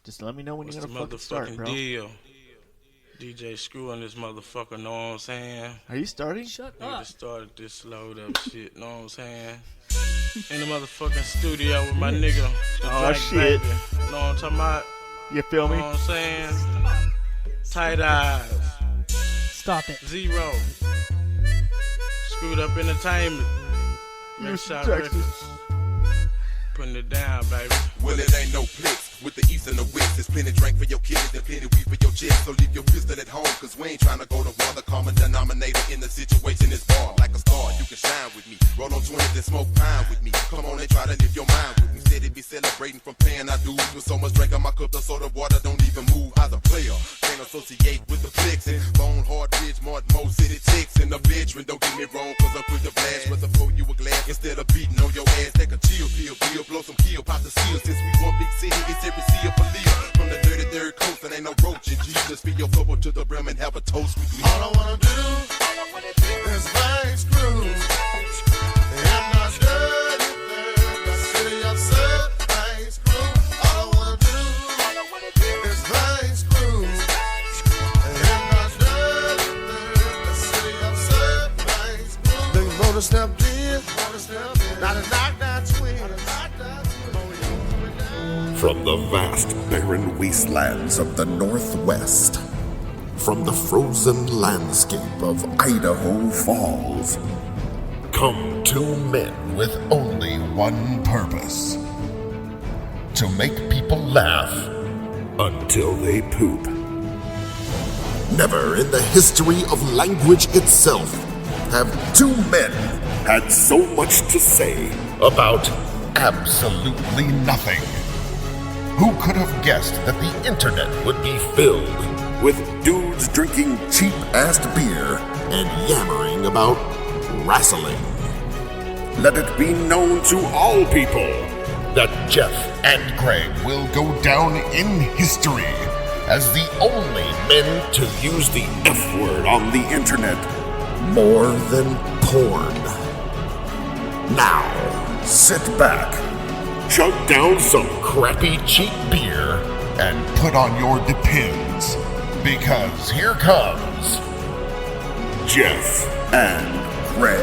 Just let me know when What's you're the gonna fucking start, bro. deal? DJ Screw on this motherfucker, know what I'm saying? Are you starting? Shut Nigga up. just started this slowed up shit, know what I'm saying? In the motherfucking studio with my nigga, the Oh, Drake shit. Baby. Know what I'm talking about? You feel Know me? what I'm saying? Tight eyes, Stop it. Zero, Screwed Up Entertainment, Mix Shop Records, putting it down, baby. Well, it ain't no flicks with the east and the west. There's plenty drink for your kids and plenty weed for your chicks. So leave your pistol at home, cause we ain't trying to go to war. The common denominator in the situation is bar. Like a star, you can shine with me. Roll on 20s and smoke pine with me. Come on and try to live your mind with me. Said it be celebrating from paying our dues. With so much drink on my cup, the soda water don't even move. As a player, can't associate with the flicks. And Bone Hard Ridge, Mart, Mo City ticks in the bedroom. Don't get me wrong, cause I put the blast. Rather throw you a glass instead of beating on your ass. Take a chill pill, blow some kill, pop the seal. Since we one big city, it's every sea of Aaliyah. From the 33rd coast, and ain't no roach in Jesus. Fill your football to the brim and have a toast with me. All I wanna do is bang screws. And I dirty the city of Sir bang screws. All I wanna do is bang screws. And I dirty the city of Sir bang screws. Big motor stepped in, not a knockdown twin. From the vast barren wastelands of the Northwest, from the frozen landscape of Idaho Falls, come two men with only one purpose: to make people laugh until they poop. Never in the history of language itself have two men had so much to say about absolutely nothing. Who could have guessed that the internet would be filled with dudes drinking cheap-ass beer and yammering about wrestling? Let it be known to all people that Jeff and Greg will go down in history as the only men to use the F word on the internet more than porn. Now, sit back, chug down some crappy cheap beer, and put on your Depends, because here comes Jeff and Greg.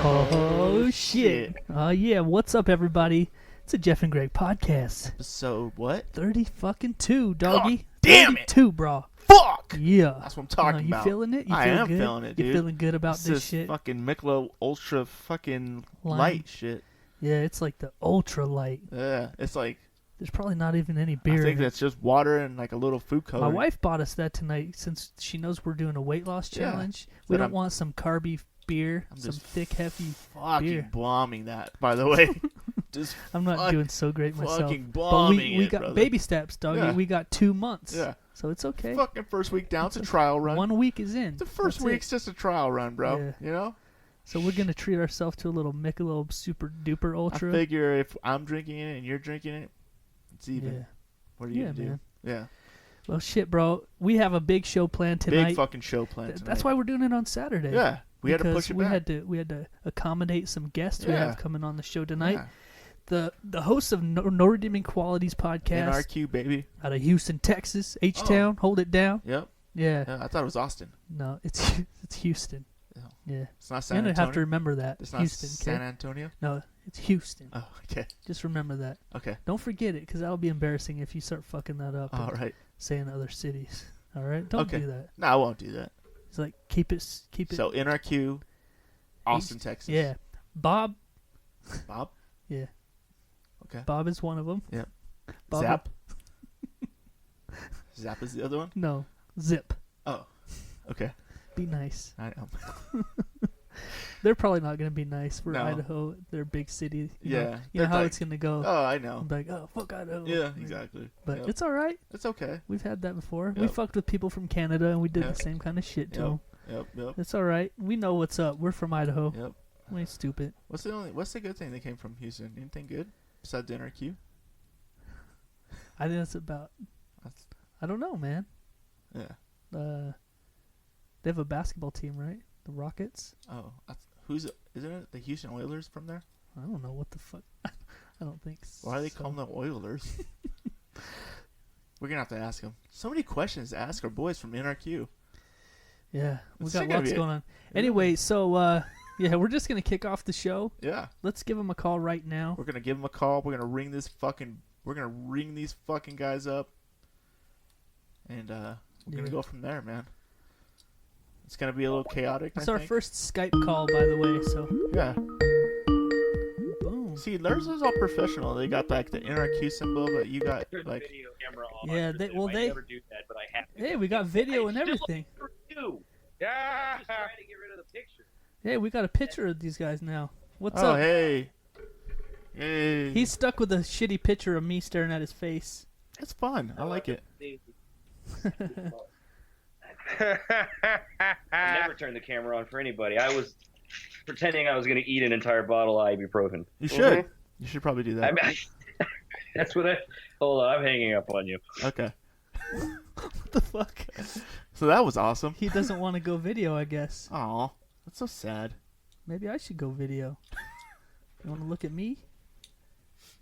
Oh, shit. Yeah, what's up, everybody? It's a Jeff and Greg podcast. Episode what? 30 fucking 2, doggy. God damn it. 32, bro. Fuck! Yeah. That's what I'm talking you about. feeling it? You I feel am good? feeling it, dude. You feeling good about this shit? Fucking Michelob Ultra fucking Lime. light shit. Yeah, it's like the ultra light. Yeah, it's like, There's probably not even any beer I think in it. that's just water and like a little food My coloring. wife bought us that tonight since she knows we're doing a weight loss Yeah. challenge. We But don't I'm- want some carby beer, I'm some just thick, heavy fucking beer. bombing that, by the way. Just I'm not fuck- doing so great myself. fucking But bombing we it, got brother. baby steps, doggy. Yeah. We got 2 months. Yeah. So it's okay. Fucking first week down. It's a trial run. 1 week is in. The first That's it. week's just a trial run, bro. Yeah. You know? So we're gonna treat ourselves to a little Michelob Super Duper Ultra. I figure if I'm drinking it and you're drinking it, it's even. Yeah. What are you Yeah, gonna man. do? Yeah. Well, shit, bro. We have a big show planned tonight. Big fucking show planned tonight. That's why we're doing it on Saturday. Yeah. We had to Because push it we back. had to accommodate some guests we Yeah. have coming on the show tonight. Yeah. The host of No Redeeming Qualities podcast NRQ, baby. out of Houston, Texas, H-Town, hold it down. Yep. Yeah. Yeah, I thought it was Austin. No, it's Houston. Yeah. Yeah. It's not San You're Antonio. gonna have to remember that. It's not Houston, San okay? Antonio. No, it's Houston. Oh, okay. Just remember that. Okay. Don't forget it, because that'll be embarrassing if you start fucking that up. All and right. saying other cities. All right, don't Okay. do that. No, I won't do that. It's like keep it. So NRQ, Austin, Texas. Yeah, Bob. Bob. Yeah, Okay. Bob is one of them. Yep. Bob Zap. Zap is the other one. No, Zip. Oh. Okay. Be nice. I know. They're probably not gonna be nice for No. Idaho. They're a big city. Yeah, You know they're how like- it's gonna go. Oh, I know. I'm like, oh fuck Idaho. Yeah, exactly. But Yep. it's all right. It's okay. We've had that before. We Yep. fucked with people from Canada, and we did Yep. the same kind of shit to Yep. them. Yep. Yep. It's all right. We know what's up. We're from Idaho. Yep. We ain't stupid. What's the good thing that came from Houston? Anything good besides NRQ? I think that's about. That's, I don't know, man. yeah. They have a basketball team, right? The Rockets. Oh, isn't it the Houston Oilers from there? I don't know what the fuck. I don't think. Why do they so. call them the Oilers? We're gonna have to ask him. So many questions to ask our boys from NRQ. Yeah, we It's got gonna lots be- going on. Anyway, so yeah, we're just gonna kick off the show. Yeah. Let's give them a call right now. We're gonna give him a call. We're gonna ring these fucking guys up, and we're gonna go from there, man. It's gonna be a little chaotic. It's I our think. first Skype call, by the way. So Yeah. boom. See, theirs is all professional. They got like the NRQ symbol, but you got Turn the like video camera off. Yeah, I they- presume. well, I they- never do that, but I have to. Hey, we got video I and still everything. never do. Yeah. Just trying to get rid of the picture. Hey, we got a picture of these guys now. What's oh up? hey, hey. He's stuck with a shitty picture of me staring at his face. It's fun. I like it. I never turned the camera on for anybody. I was pretending I was going to eat an entire bottle of ibuprofen. You should. You should probably do that. I mean, that's what I. Hold on, I'm hanging up on you. Okay. What the fuck? So that was awesome. He doesn't want to go video, I guess. Aw, that's so sad. Maybe I should go video. You want to look at me?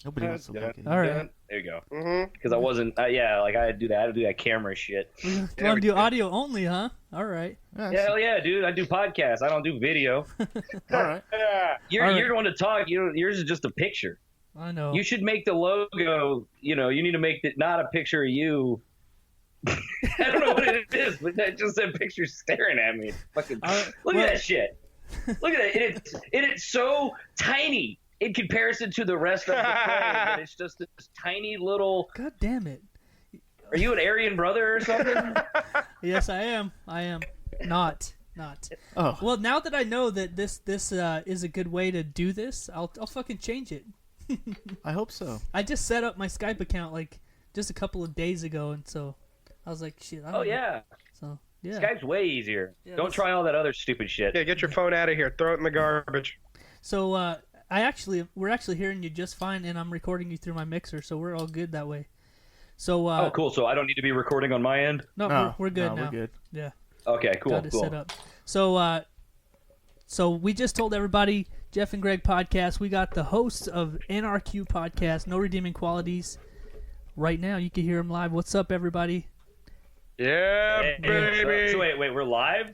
Nobody wants to look at All right. There you go. Mm-hmm. Because I wasn't. Yeah, like I had to do that. I had to do that camera shit. You want to do audio only, huh? All right. Yeah, Hell yeah, dude! I do podcasts. I don't do video. all right. You're All right. you're the one to talk. Yours is just a picture. I know. You should make the logo. You need to make it not a picture of you. I don't know what it is, but that just a picture staring at me. Fucking look at that shit. Look at it. It's so tiny in comparison to the rest of the frame. That it's just this tiny little. God damn it. Are you an Aryan brother or something? Yes, I am. I am. Not. Oh, Well, now that I know that this is a good way to do this, I'll fucking change it. I hope so. I just set up my Skype account like just a couple of days ago, and so I was like, shit. I don't Oh know. yeah. So yeah. Skype's way easier. Yeah, Don't let's- try all that other stupid shit. Yeah, get your phone out of here. Throw it in the garbage. So we're actually hearing you just fine, and I'm recording you through my mixer, so we're all good that way. So Oh, cool. So I don't need to be recording on my end? no, No, we're good no, now. We're good. Yeah. Okay, cool, Got it cool. set up. So we just told everybody, Jeff and Greg podcast. We got the hosts of NRQ Podcast, No Redeeming Qualities. Right now, you can hear them live. What's up, everybody? Yeah, Hey, baby. So wait, we're live?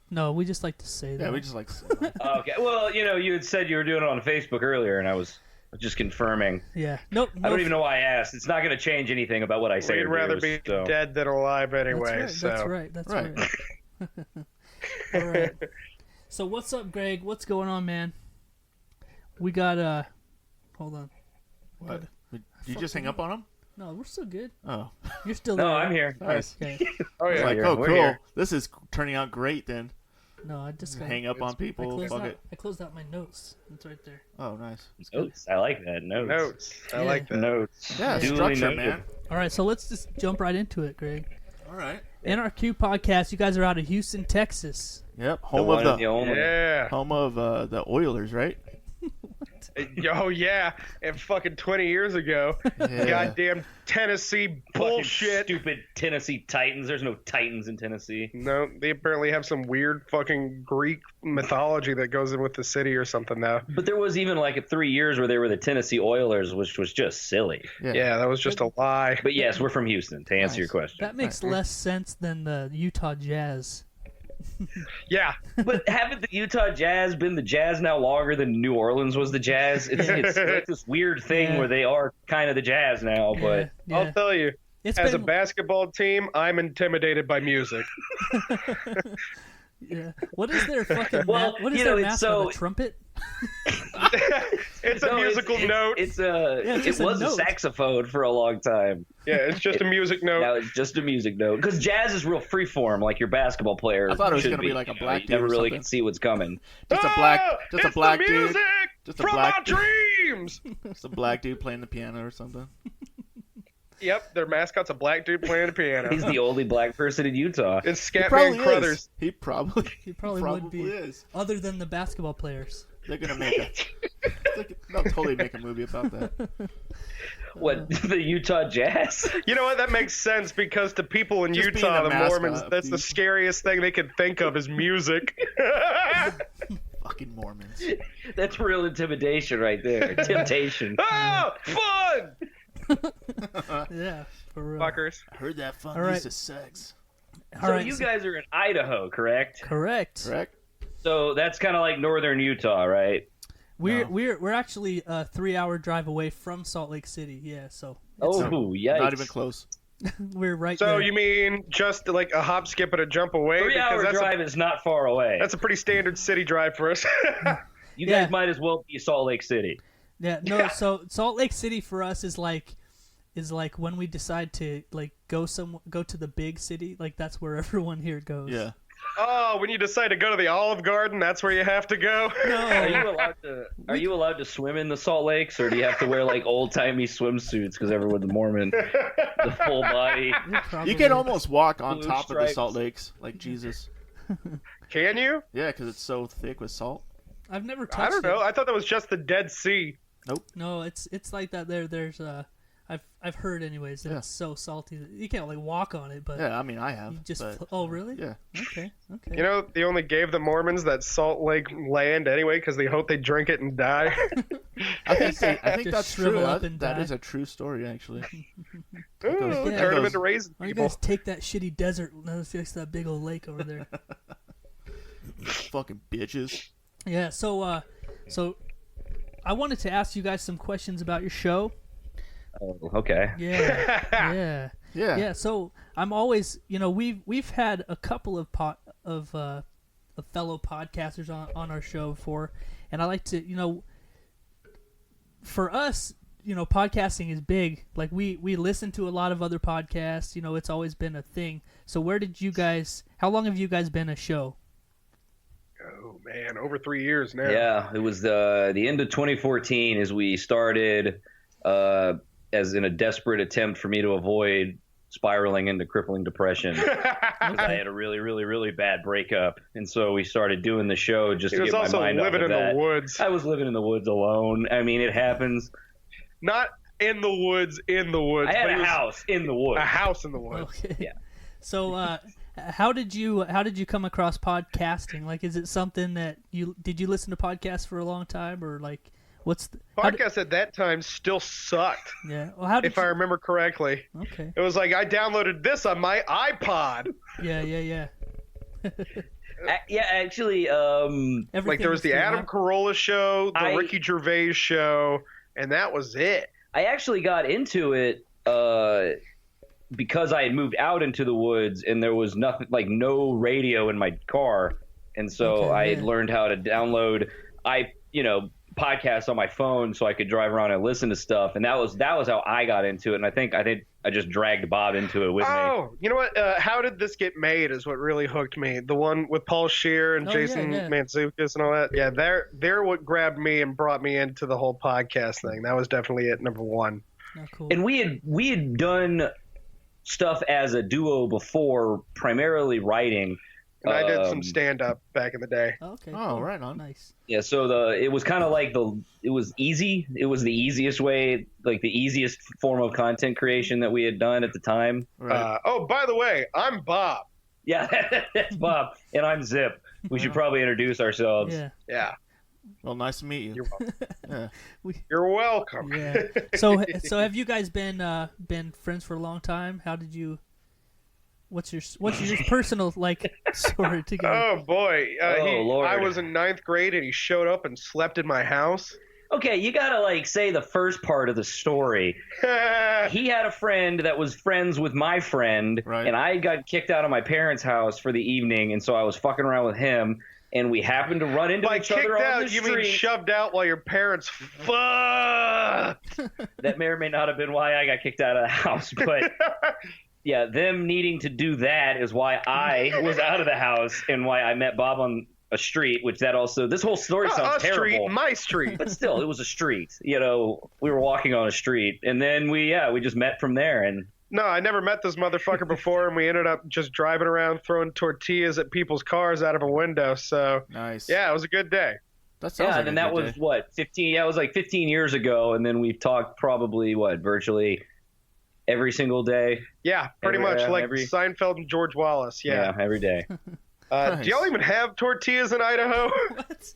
No, we just like to say that. Yeah, we just like. Okay. Well, you had said you were doing it on Facebook earlier, and I was just confirming. Yeah. Nope. I don't even know why I asked. It's not going to change anything about what I say. We'd or rather do, be so. dead than alive anyway. That's so right. That's Right. right. All right. So what's up, Greg? What's going on, man? We got hold on. What? Did you just hang up on him? No, we're still good. Oh, You're still No, there. I'm here. nice. Okay. oh It's yeah, like, here. oh, We're cool. here. This is turning out great then. No, I just got. Hang up on I people. closed Fuck out. it. I closed out my notes. It's right there. Oh, nice. It's good. Notes. I like that. Notes. notes. I Yeah. like that. Notes. Yeah, Duly structure, noted. man. All right, so let's just jump right into it, Greg. All right. NRQ Podcast. You guys are out of Houston, Texas. Yep. The Home one of and the only. Yeah. home of the Oilers, right? Oh yeah. And fucking 20 years ago, Yeah. goddamn Tennessee Fucking bullshit. Stupid Tennessee Titans. There's no Titans in Tennessee. No, they apparently have some weird fucking Greek mythology that goes in with the city or something now. But there was even like 3 years where they were the Tennessee Oilers, which was just silly. Yeah, that was just a lie. But yes, we're from Houston, to answer your question. That makes less sense than the Utah Jazz. Yeah. But haven't the Utah Jazz been the Jazz now longer than New Orleans was the Jazz? It's like this weird thing Yeah. where they are kind of the Jazz now, but yeah. I'll tell you, It's as a been- basketball team, I'm intimidated by music. Yeah. What is their fucking Well, what is you know, their it's mascot? so- A trumpet? It's a No, musical note. It's it's it just a was a note. saxophone for a long time. Yeah, it's just a music note. Now it's just a music note. Because jazz is real freeform, like your basketball player. I thought it was should gonna be like a You black You dude never or really something. can see what's coming. Just a it's black the dude. music Just a from black my dude. dreams. It's a black dude playing the piano or something. Yep, their mascot's a black dude playing the piano. He's the only black person in Utah. It's He Scatman probably Crothers. is. He probably. He probably would be. is. Other than the basketball players. They're gonna make a. They'll totally make a movie about that. What, the Utah Jazz? You know what? That makes sense because to people in Just being Utah, a the mascot, Mormons, that's the dude. scariest thing they could think of is music. Fucking Mormons. That's real intimidation right there. Temptation. Oh, fun! Yeah, for real. Fuckers. I heard that fun All right. use of sex. All So right, you guys are in Idaho, correct? correct. Correct? So that's kind of like northern Utah, right? We're actually a 3-hour drive away from Salt Lake City. Yeah, so Oh, No, yikes. Not even close. we're right So there. you mean just like a hop, skip, and a jump away? 3-hour Because drive is not far away. that's a pretty standard city drive for us. You Yeah. guys might as well be Salt Lake City. Yeah, no. So Salt Lake City for us is like when we decide to like go to the big city. Like that's where everyone here goes. Yeah. Oh, when you decide to go to the Olive Garden, that's where you have to go. Are you allowed to swim in the Salt Lakes, or do you have to wear like old timey swimsuits because everyone's Mormon, the full body? Probably. You can almost walk on Blue top of the stripes. Salt Lakes like Jesus. Can you? Yeah, because it's so thick with salt. I've never touched I don't know. it. I thought that was just the Dead Sea. No, it's like that. There's I've heard anyways that Yeah. it's so salty that you can't like walk on it, but Yeah, I mean, I have. you just but, oh really? yeah. Okay. You know, they only gave the Mormons that Salt Lake land anyway because they hope they drink it and die. I think Just that's shrivel true. up and That die. is a true story, actually. Ooh, Yeah. turn them Those- into raisin Why don't you people. guys take that shitty desert and fix that big old lake over there? Fucking bitches. Yeah. So I wanted to ask you guys some questions about your show. Oh, okay. Yeah. Yeah. Yeah. Yeah, so I'm always, we've had a couple of fellow podcasters on our show before, and I like to, for us, podcasting is big. Like we listen to a lot of other podcasts. It's always been a thing. So how long have you guys been a show? Oh man, over 3 years now. Yeah, it was the end of 2014 as we started, as in a desperate attempt for me to avoid spiraling into crippling depression. 'Cause I had a really, really, really bad breakup, and so we started doing the show just He to was get my also mind off living of in that. the woods. I was living in the woods alone. I mean, it happens. Not in the woods, in the woods. I had but he a was house in the woods. A house in the woods. Okay. Yeah. So how did you come across podcasting? Like, is it something that did you listen to podcasts for a long time, or like what's Podcasts at that time still sucked, yeah? Well, how did if I remember correctly. Okay. It was like I downloaded this on my iPod. Yeah. Yeah, actually, Like there was the Adam Carolla show, the Ricky Gervais show, and that was it. I actually got into it because I had moved out into the woods and there was nothing, like no radio in my car, and so I had learned how to download podcasts on my phone so I could drive around and listen to stuff, and that was how I got into it. And I think I just dragged Bob into it with me. Oh, you know what? How Did This Get Made is what really hooked me. The one with Paul Scheer and Jason Mantzoukas and all that. Yeah, they're what grabbed me and brought me into the whole podcast thing. That was definitely it, number one. Oh, cool. And we had done stuff as a duo before, primarily writing. And I did some stand-up back in the day. Okay. Oh, cool. right on. Nice. Yeah, so it was kind of like it was easy. It was the easiest way, like the easiest form of content creation that we had done at the time. Right. Oh, by the way, I'm Bob. Yeah, that's Bob, and I'm Zip. We should probably introduce ourselves. Yeah. Yeah, Well, nice to meet you. you're welcome. Yeah. You're welcome. Yeah. So have you guys been friends for a long time? How did you? What's your personal story together? Oh boy, Lord. I was in 9th grade and he showed up and slept in my house. Okay, you gotta say the first part of the story. He had a friend that was friends with my friend, Right. and I got kicked out of my parents' house for the evening, and so I was fucking around with him, and we happened to run into By each kicked other on out, the you street. mean shoved out while your parents fucked? That may or may not have been why I got kicked out of the house, but yeah, them needing to do that is why I was out of the house and why I met Bob on a street, which this whole story sounds terrible. Street, my street. But still, it was a street. We were walking on a street, and then we just met from there. And No, I never met this motherfucker before, and we ended up just driving around throwing tortillas at people's cars out of a window. So, Nice. yeah, it was a good day. That sounds like and then a that good was day. what 15. Yeah, it was like 15 years ago, and then we've talked probably virtually every single day. Yeah, pretty Every- much yeah, like every- Seinfeld and George Wallace. Yeah. every day. Nice. Do y'all even have tortillas in Idaho? What?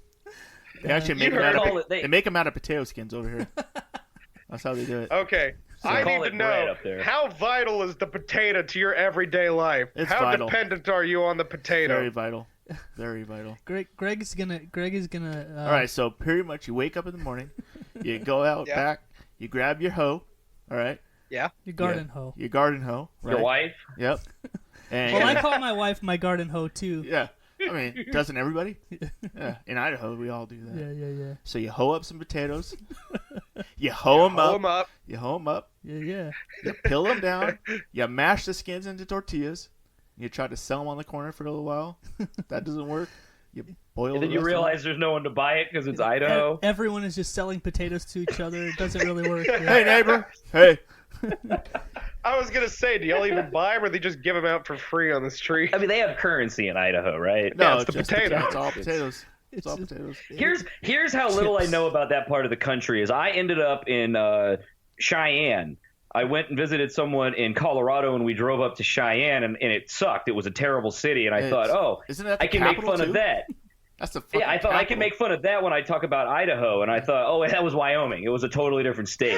They actually You make them heard out all of it- they- they make them out of potato skins over here. That's how they do it. Okay, I call need it to bread know, up there. how vital is the potato to your everyday life? It's how vital. dependent are you on the potato? Very vital. Very vital. Greg is gonna. All right, so pretty much you wake up in the morning, you go out Yeah. back, you grab your hoe, all right? Yeah. Your garden hoe. Your garden hoe. Right? Your wife? Yep. And Well, I call my wife my garden hoe too. yeah. I mean, doesn't everybody? Yeah. In Idaho, we all do that. Yeah. So you hoe up some potatoes. You hoe them Pull up. them up. You hoe them up. Yeah. You peel them down. You mash the skins into tortillas. You try to sell them on the corner for a little while. That doesn't work. You boil. And then the you rest of realize there's no one to buy it because it's Idaho. Everyone is just selling potatoes to each other. It doesn't really work. them. Hey neighbor. Hey. I was gonna say, do y'all even buy them, or they just give them out for free on the street? I mean, they have currency in Idaho, right? No, it's the just potato. It's all potatoes. It's all It's- potatoes. Here's how little I Chips. know about that part of the country is I ended up in Cheyenne. I went and visited someone in Colorado, and we drove up to Cheyenne, and it sucked. It was a terrible city, and I It's- thought, oh, isn't that the I can make capital, fun too? of that. That's the fucking Yeah, I thought I can capital. make fun of that when I talk about Idaho, and I thought, oh, that was Wyoming. It was a totally different state.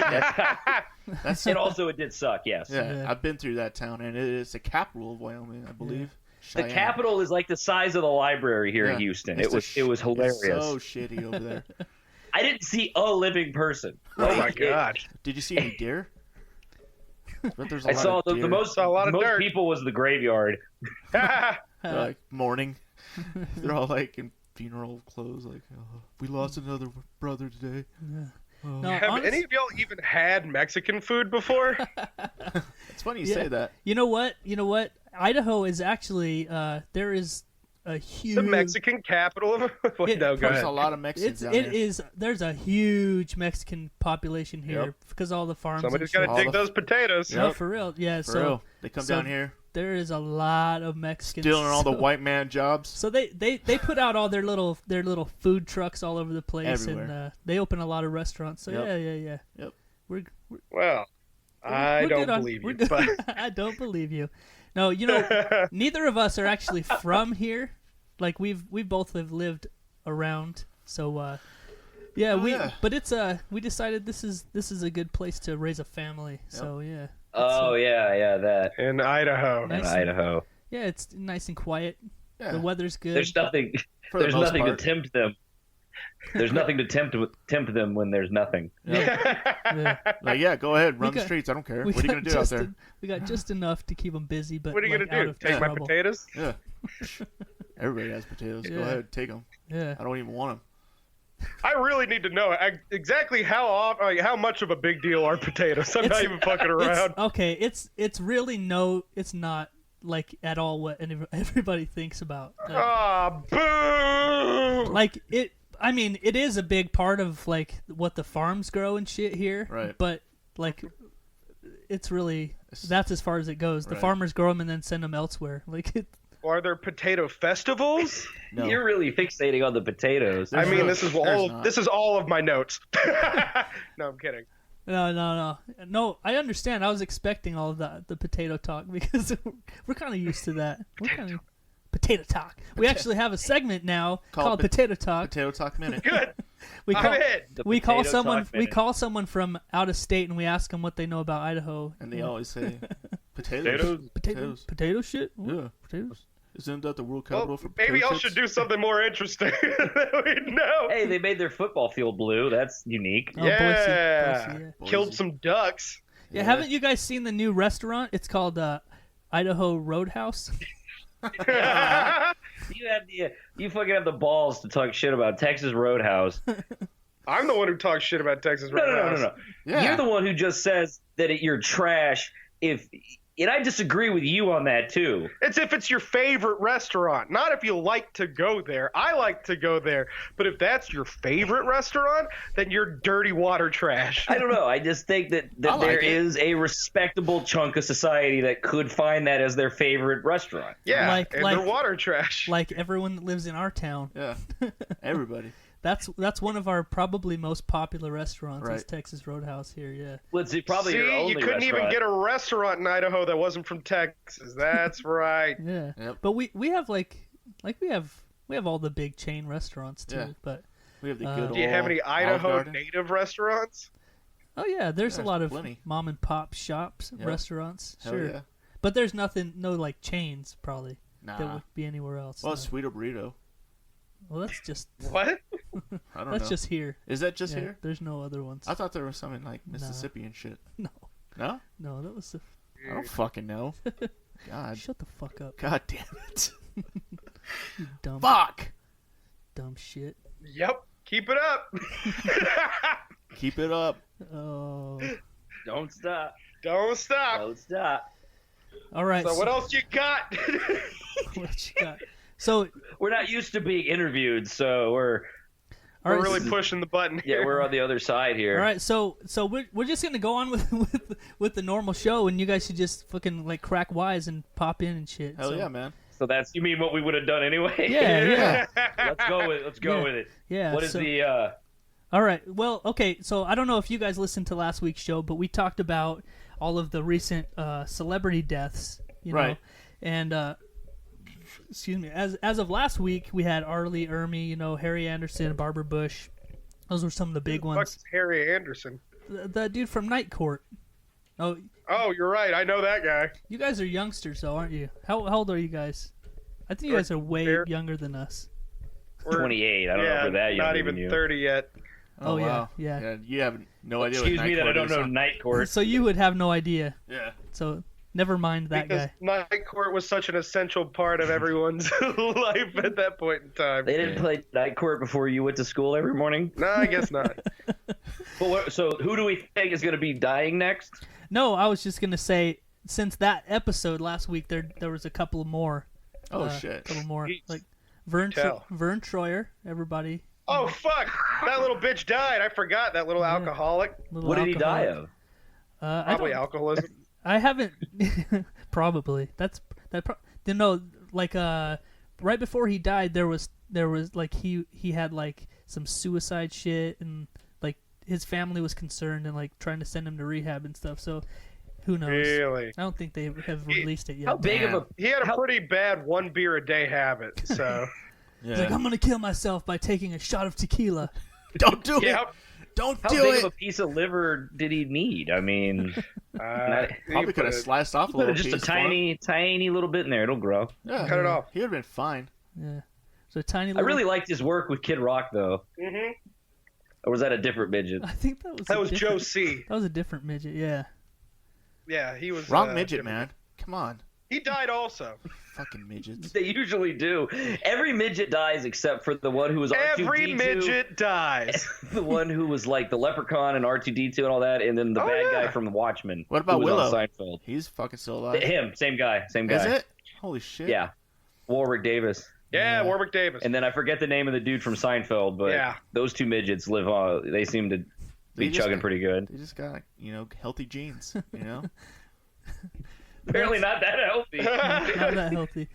That's And also, it did suck, yes. yeah, I've been through that town, and it is the capital of Wyoming, I believe. The Cheyenne. capital is like the size of the library here Yeah. in Houston. It's It was hilarious. It's so shitty over there. I didn't see a living person. Oh my Like, god. Did you see any deer? But there's a I lot saw of the deer. most Saw a lot of most dirt. people was the graveyard. They're like mourning. They're all like in funeral clothes, like we lost another brother today. No, Have honest- any of y'all even had Mexican food before? It's funny you Yeah. say that. You know what? Idaho is actually there is a huge The Mexican capital of. Wait, no, go There's ahead. a lot of Mexicans down here. there's a huge Mexican population here Yep. because all the farms. Somebody's and got to shit. dig those potatoes. No, Yep. for real. Yeah. For so real. They come so down here, there is a lot of Mexicans stealing all the so- white man jobs. So they put out all their little food trucks all over the place, and Everywhere. they open a lot of restaurants. So Yep. yeah. Yep. We're Well, I we're don't good on- believe we're you, good. but I don't believe you. No, you know, neither of us are actually from here. Like we both have lived around. So yeah, but it's we decided this is a good place to raise a family. So yeah. Oh yeah, that in Idaho. Nice. in Idaho. Yeah, it's nice and quiet. Yeah. The weather's good. There's nothing. For the There's most nothing part. to tempt them. There's nothing to tempt them when there's nothing. Yeah. Like, yeah, go ahead, run the got- streets. I don't care. We What are you got gonna do out just there? we got just enough to keep them busy, but What are you like, gonna out do? of Take my trouble. potatoes? Yeah. Everybody has potatoes. Go Yeah. ahead, take them. Yeah. I don't even want them. I really need to know exactly how much of a big deal are potatoes. I'm not It's- even fucking It's, around. okay, it's really it's not like at all what everybody thinks about. Ah, boo! Like it. I mean, it is a big part of like what the farms grow and shit here. Right. But like, it's really that's as far as it goes. The Right. farmers grow them and then send them elsewhere. Like it. Are there potato festivals? No. You're really fixating on the potatoes. I mean, There's not. this is all of my notes. No, I'm kidding. No. I understand. I was expecting all of the potato talk because we're kind of used to that. We're kind of potato talk. We actually have a segment now called Pot- Potato Talk. Potato Talk Minute. Good. We I'm call in. The we call Potato someone Talk we Minute. call someone from out of state and we ask them what they know about Idaho. And they always say, potatoes. Potatoes. Potato shit. What? Yeah. Potatoes. Isn't that the world Well, capital for potato maybe y'all chips? should do something more interesting that we know. Hey, they made their football field blue. That's unique. Oh, Yeah. Boise, yeah. Killed some ducks. Yeah, haven't you guys seen the new restaurant? It's called Idaho Roadhouse. You fucking have the balls to talk shit about Texas Roadhouse. I'm the one who talks shit about Texas No. Roadhouse. Yeah. You're the one who just says that you're trash. And I disagree with you on that too. It's if it's your favorite restaurant, not if you like to go there. I like to go there, but if that's your favorite restaurant, then you're dirty water trash. I don't know. I just think that I like there it. is a respectable chunk of society that could find that as their favorite restaurant. Yeah, Like- and like- they're water trash. Like everyone that lives in our town. Yeah. Everybody. That's one of our probably most popular restaurants is Right. Texas Roadhouse here, yeah. Well, it's probably your See, only you couldn't even restaurant. get a restaurant in Idaho that wasn't from Texas. That's right. Yeah. Yep. But we have we have all the big chain restaurants too, Yeah. but We have the good old Do you have any Olive Idaho Garden. native restaurants? Oh yeah, there's a lot of plenty. mom and pop shops, Yep. restaurants. Hell Sure, yeah. but there's nothing, no like chains probably that Nah. would be anywhere else. Well, no. Sweet Burrito. Well, that's just What? I don't that's know. just here. Is that just Yeah, here? There's no other ones. I thought there was some in like Mississippi and shit. No, No? no, that was the. I don't fucking know. God. Shut the fuck up. God damn it. You dumb, Fuck. dumb shit. Yep. Keep it up. Keep it up. Oh, Don't stop. Don't stop. Don't stop. all right. So what else you got? what you got? So, We're not used to being interviewed, so we're all We're right, really pushing the button yeah, here. we're on the other side here. all right. So we're just gonna go on with the normal show, and you guys should just fucking like crack wise and pop in and shit. Hell So- yeah, man. So that's you mean what we would have done anyway? Yeah, yeah, Let's go with Yeah. with it. yeah. What is so- the All right. Well, okay. So I don't know if you guys listened to last week's show, but we talked about all of the recent celebrity deaths. You know? Right. And excuse me. As of last week, we had Arlie Ermy, you know, Harry Anderson, Barbara Bush. Those were some of the big Fuck ones. is Harry Anderson. The dude from Night Court. Oh, Oh, you're right. I know that guy. you guys are youngsters, though, aren't you? How old are you guys? I think you guys are way They're- younger than us. We're- 28? I don't know yeah, if we're that young. not even 30 yet. Oh, yeah, wow. yeah. You have no idea Excuse what me Night that I Court don't is, know huh? Night Court. So you would have no idea. Yeah. So never mind that Because guy. Night Court was such an essential part of everyone's life at that point in time. They didn't play Night Court before you went to school every morning. No, I guess not. So who do we think is going to be dying next? No, I was just gonna say, since that episode last week, there was a couple more. Oh, A shit. couple more, Jeez. like Vern Tell. Troyer. Everybody. Oh, fuck. That little bitch died. I forgot. That little alcoholic. Little What did he die alcoholic. of? Probably I don't- alcoholism. I haven't. Probably. Like right before he died, there was like he had like some suicide shit, and like his family was concerned and like trying to send him to rehab and stuff. So who knows? Really? I don't think they have released it yet. How big of a He had a How- pretty bad one beer a day habit, so. He's like, I'm gonna kill myself by taking a shot of tequila. Don't do it. Yep. Don't how do big it. of a piece of liver did he need? I mean, Probably could have sliced off a put little just a piece for him. tiny little bit in there. It'll grow. Yeah. Cut it off. He would have been fine. Yeah. So a tiny I little. really liked his work with Kid Rock, though. Mm-hmm. Or was that a different midget? I think that was. That a was Joe different- C. That was a different midget. Yeah. Yeah, he was. Wrong midget, different. man. Come on. He died also. Fucking midgets. They usually do. Every midget dies except for the one who was R2D2. Every midget dies. The one who was like the leprechaun and R2D2 and all that, and then the Oh, bad yeah. guy from The Watchmen. What about who was Willow? on Seinfeld. He's fucking still alive. Him, same guy. Is it? Holy shit. Yeah. Warwick Davis. Yeah, Warwick Davis. And then I forget the name of the dude from Seinfeld, but Yeah. those two midgets live on. They seem to They be just chugging got- pretty good. They just got, healthy genes, you know? Apparently not that healthy. Not that healthy.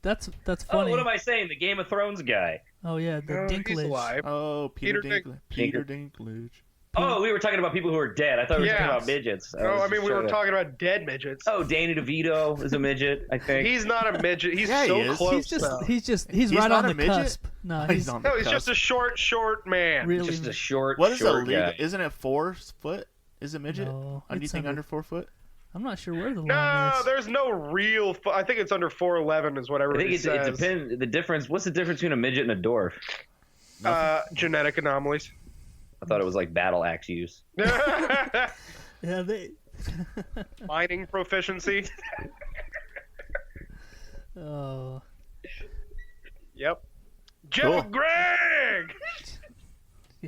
That's Oh, funny. what am I saying? The Game of Thrones guy. Oh yeah, the He's Dinklage. alive. Oh, Peter Peter Dinklage. Peter Dinklage. Oh, we were talking about people who are dead. I thought we were talking Yes. about midgets. No, was I mean just we were trying to- talking about dead midgets. Oh, Danny DeVito is a midget, I think. He's not a midget. He's Yeah, he so is. close. He's He's right not on a the midget? cusp. No, He's he's on the No, he's cusp. just a short man. really just a short, What is a short legal? guy. Isn't it 4 foot? Is a midget? No, it's Anything under 4 foot? I'm not sure where the line No, is. there's no real. I think it's under 4'11" is what I everybody think it says. depends. The difference. What's the difference between a midget and a dwarf? Genetic anomalies. I thought it was like battle axe use. Yeah, they. Mining proficiency. Oh, Yep. Jeff Cool. Greg.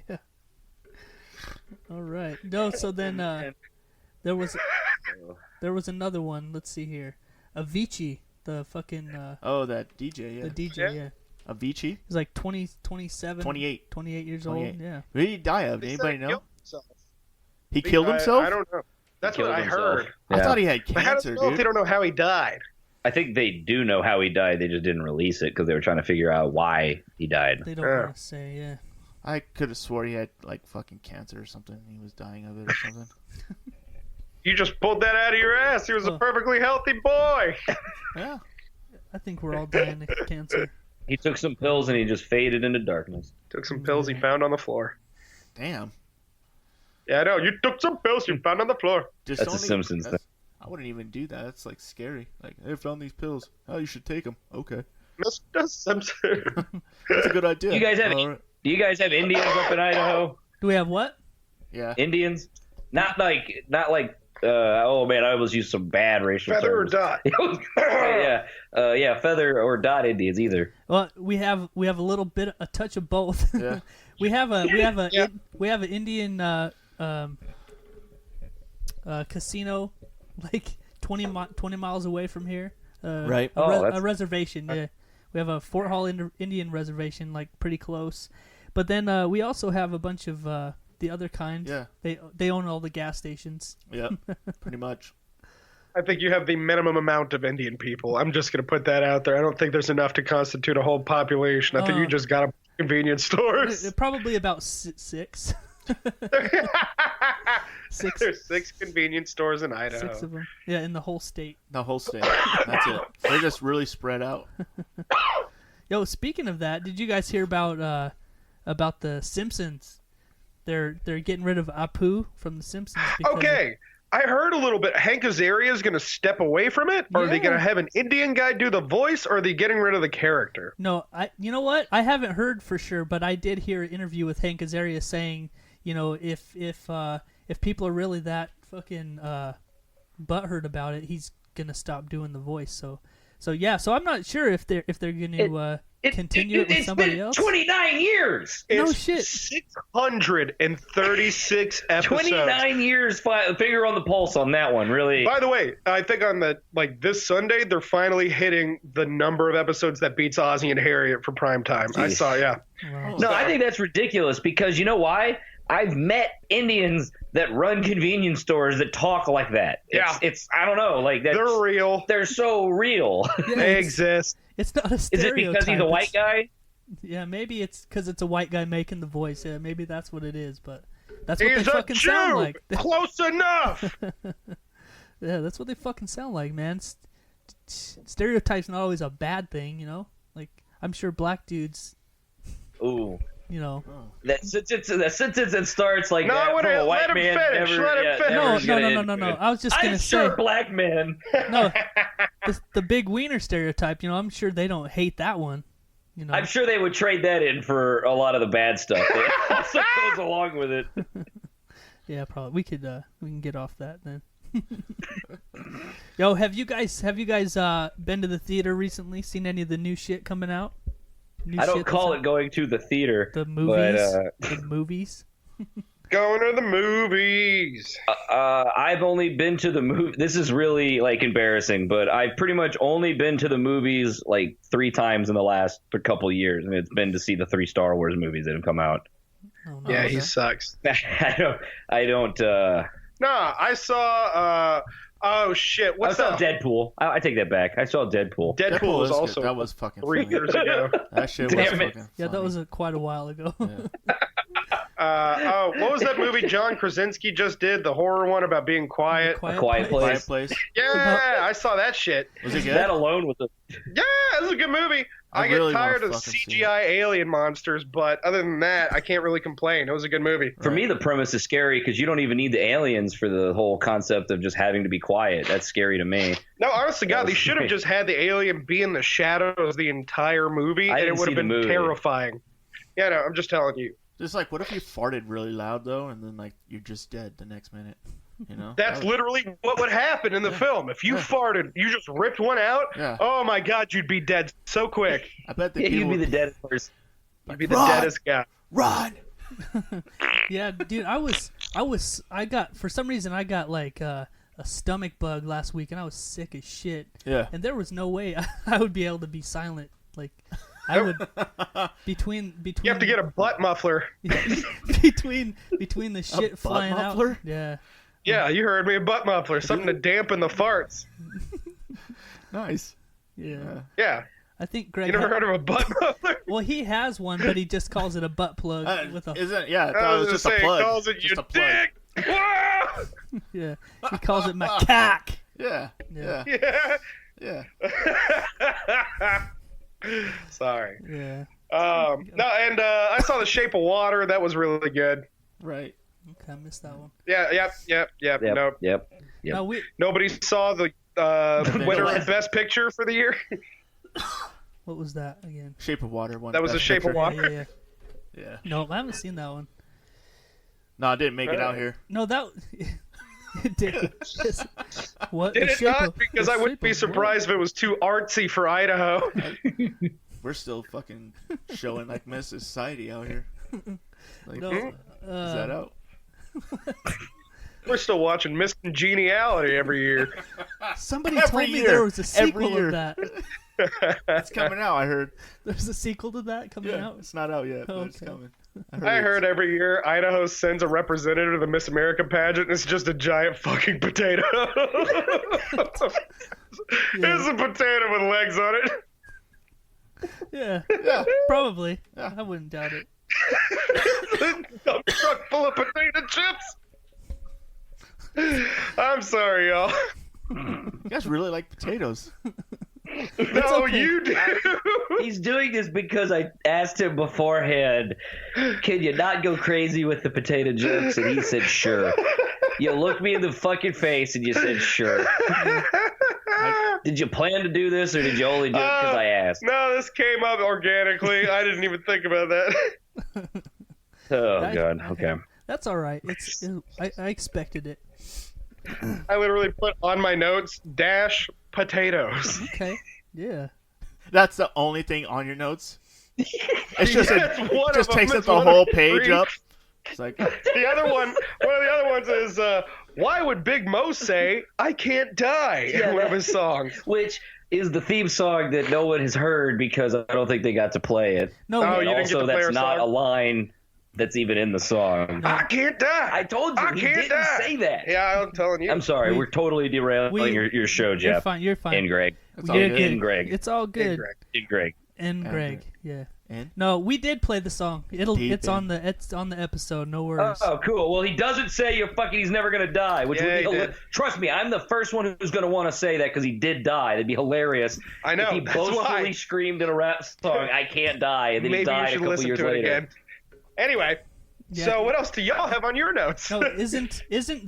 yeah. All right. No, so then there was another one. Let's see here. Avicii, the fucking Oh, that DJ, yeah. the DJ. Yeah. Yeah. Avicii? He's like 27, 28. 28 years 28. old. Yeah. Who did he die of? Did He anybody said he know? killed himself. He killed himself? I don't know. That's what Killed I himself. heard. I Yeah. thought he had But how do cancer, they know if they dude. don't know how he died? I think they do know how he died. They just didn't release it because they were trying to figure out why he died. They don't Yeah. want to say. Yeah. I could have swore he had, like, fucking cancer or something. He was dying of it or something. You just pulled that out of your ass. He was a Oh. perfectly healthy boy. Yeah. I think we're all dying of cancer. He took some pills and he just faded into darkness. Took some pills he found on the floor. Damn. Yeah, I know. You took some pills you found on the floor. Just That's a Simpsons thing. I wouldn't even do that. That's like scary. Like, I found these pills. Oh, you should take them. Okay. Mr. Simpson. That's a good idea. Do you guys have All Indians up in Idaho? Do we have what? Yeah. Indians? Not like. Oh man, I almost used some bad racial Feather or terms. dot? yeah, feather or dot Indians either. Well, we have a little bit, a touch of both. Yeah. we have an Yeah. Indian casino, like 20 miles away from here. Right. A reservation. Yeah, we have a Fort Hall Indian reservation, like pretty close. But then we also have a bunch of the other kind. Yeah. They own all the gas stations. Yeah. Pretty much. I think you have the minimum amount of Indian people. I'm just going to put that out there. I don't think there's enough to constitute a whole population. I think you just got a convenience stores. Probably about six. There's 6 convenience stores in Idaho. 6 of them. Yeah, in the whole state. The whole state. That's it. They're just really spread out. Yo, speaking of that, did you guys hear about the Simpsons? They're getting rid of Apu from the Simpsons. Okay, I heard a little bit. Hank Azaria is going to step away from it, or are they going to have an Indian guy do the voice, or are they getting rid of the character? No, you know what? I haven't heard for sure, but I did hear an interview with Hank Azaria saying, you know, if people are really that fucking butthurt about it, he's gonna stop doing the voice. So yeah. So I'm not sure if they're gonna continue it with somebody else. 29 years. No It's shit. 636 episodes. 29 years. Finger on the pulse on that one. Really. By the way, I think on this Sunday they're finally hitting the number of episodes that beats Ozzy and Harriet for prime time. I saw, yeah. Wow. No, I think that's ridiculous because you know why? I've met Indians that run convenience stores that talk like that. It's I don't know, like that's, They're real. They're so real. They exist. It's not a Is it stereotype. because he's a white guy? Yeah, maybe it's because it's a white guy making the voice. Yeah, maybe that's what it is. But that's what He's they a fucking sound Jew. like. Close enough. Yeah, that's what they fucking sound like, man. Stereotype's not always a bad thing, you know. Like I'm sure black dudes, Ooh. you know. That sentence that starts like No, that I wouldn't- from a white let him man finish, never, let him yeah, finish. never No, is gonna end no. good. I was just I'm gonna sure say black men. no. The big wiener stereotype, you know. I'm sure they don't hate that one. You know. I'm sure they would trade that in for a lot of the bad stuff that also goes along with it. Yeah, probably we can get off that then. Yo, have you guys been to the theater recently? Seen any of the new shit coming out? I don't call it going to the theater. The movies. But, the movies. Going to the movies. I've only been to the movie. This is really like embarrassing, but I've pretty much only been to the movies like 3 times in the last couple of years, and it's been to see the 3 Star Wars movies that have come out. Oh, no, Yeah, okay. he sucks. I don't. Nah, I saw. Oh shit! I What's saw that? Deadpool. I take that back. I saw Deadpool. Deadpool was good. also That was fucking 3 funny. years ago. That shit was Damn it. fucking Yeah, that funny. was quite a while ago. Yeah. What was that movie John Krasinski just did? The horror one about being quiet. Quiet Quiet Place. Place. Yeah, I saw that shit. Was it good? That alone with the Yeah, it was a good movie. I get really tired wanna of fucking see CGI alien monsters, but other than that, I can't really complain. It was a good movie. For me, the premise is scary because you don't even need the aliens for the whole concept of just having to be quiet. That's scary to me. No, honestly, God, That they was should have great. just had the alien be in the shadows the entire movie, I and it didn't would see have the been movie. terrifying. Yeah, no, I'm just telling you. Just like, what if you farted really loud though, and then like you're just dead the next minute? You know. That's That would- literally what would happen in the film. If you farted, you just ripped one out. Yeah. Oh my God, you'd be dead so quick. I bet the Yeah, people you'd be the would deadest person. You'd be the Run! deadest guy. run. Yeah, dude, I got for some reason I got like a stomach bug last week, and I was sick as shit. Yeah. And there was no way I would be able to be silent. Like I would between. You have to get a butt muffler. between the shit butt flying muffler? out. Yeah. Yeah, you heard me, a butt muffler, something to dampen the farts. Nice. Yeah. Yeah, I think Greg. you never heard of a butt muffler? Well, he has one, but he just calls it a butt plug with a. Isn't yeah? I I thought it was was gonna just say, a plug. it calls it Just your a plug. dick. Whoa! Yeah. He calls it macaque. Yeah. Yeah. Yeah. Yeah. Sorry. Yeah. No, and I saw The Shape of Water. That was really good. Right. Okay, I missed that one. Yep. Nope. Yep. No, Nobody saw the winner of Best Picture for the year. what was that again? Shape of Water one. That was Best a Shape Picture. of Water. Yeah. Yeah. No, I haven't seen that one. No, I didn't make it out here. No, that it did. What? Did The it Shape not? of- Because the I wouldn't Shape be of surprised if it was too artsy for Idaho. We're still fucking showing like Miss Society out here. Like, No, is that out? We're still watching Miss Congeniality every year. Somebody Every told me year. there was a Every sequel year. of that. It's coming out. I heard. There's a sequel to that coming out. It's not out yet, but it's Okay. coming. I heard every year Idaho sends a representative to the Miss America pageant. It's just a giant fucking potato. It's a potato with legs on it. Yeah, probably. I wouldn't doubt it. Dump truck full of potato chips. I'm sorry, y'all. You guys really like potatoes. No, okay. you do. He's doing this because I asked him beforehand, can you not go crazy with the potato jokes? And he said, sure. You looked me in the fucking face and you said, sure. Did you plan to do this or did you only do it because I asked? No, this came up organically. I didn't even think about that. Oh, I- God. Okay. That's all right. I expected it. I literally put on my notes, dash potatoes. Okay. Yeah. That's the only thing on your notes. It's just Yes, one of just them takes is up the one whole of the page three. up. It's like The other one of the other ones is, why would Big Mo say, I can't die? Yeah, One of that- his songs. Which is the theme song that no one has heard because I don't think they got to play it. No. Oh, And you didn't get also, to play that's our not song? a line that's even in the song. I can't die. I told you, I he can't didn't die. say that. Yeah, I'm telling you. I'm sorry, we're totally derailing your show, You're Jeff. fine. You're fine. And Greg. it's all You're good. good. And Greg. It's all good. Greg. And Greg. And And Greg. Greg. Yeah. And No, we did play the song. Deep It's on the episode. No worries. Oh, cool. Well, he doesn't say he's never going to die, which Yeah, he would be did. trust me, I'm the first one who's going to want to say that because he did die. That'd be hilarious. I know, If he that's boastfully why. screamed in a rap song, I can't die, and then he Maybe you died a should couple listen years to it later. again. Anyway, Yeah. so what else do y'all have on your notes? No, isn't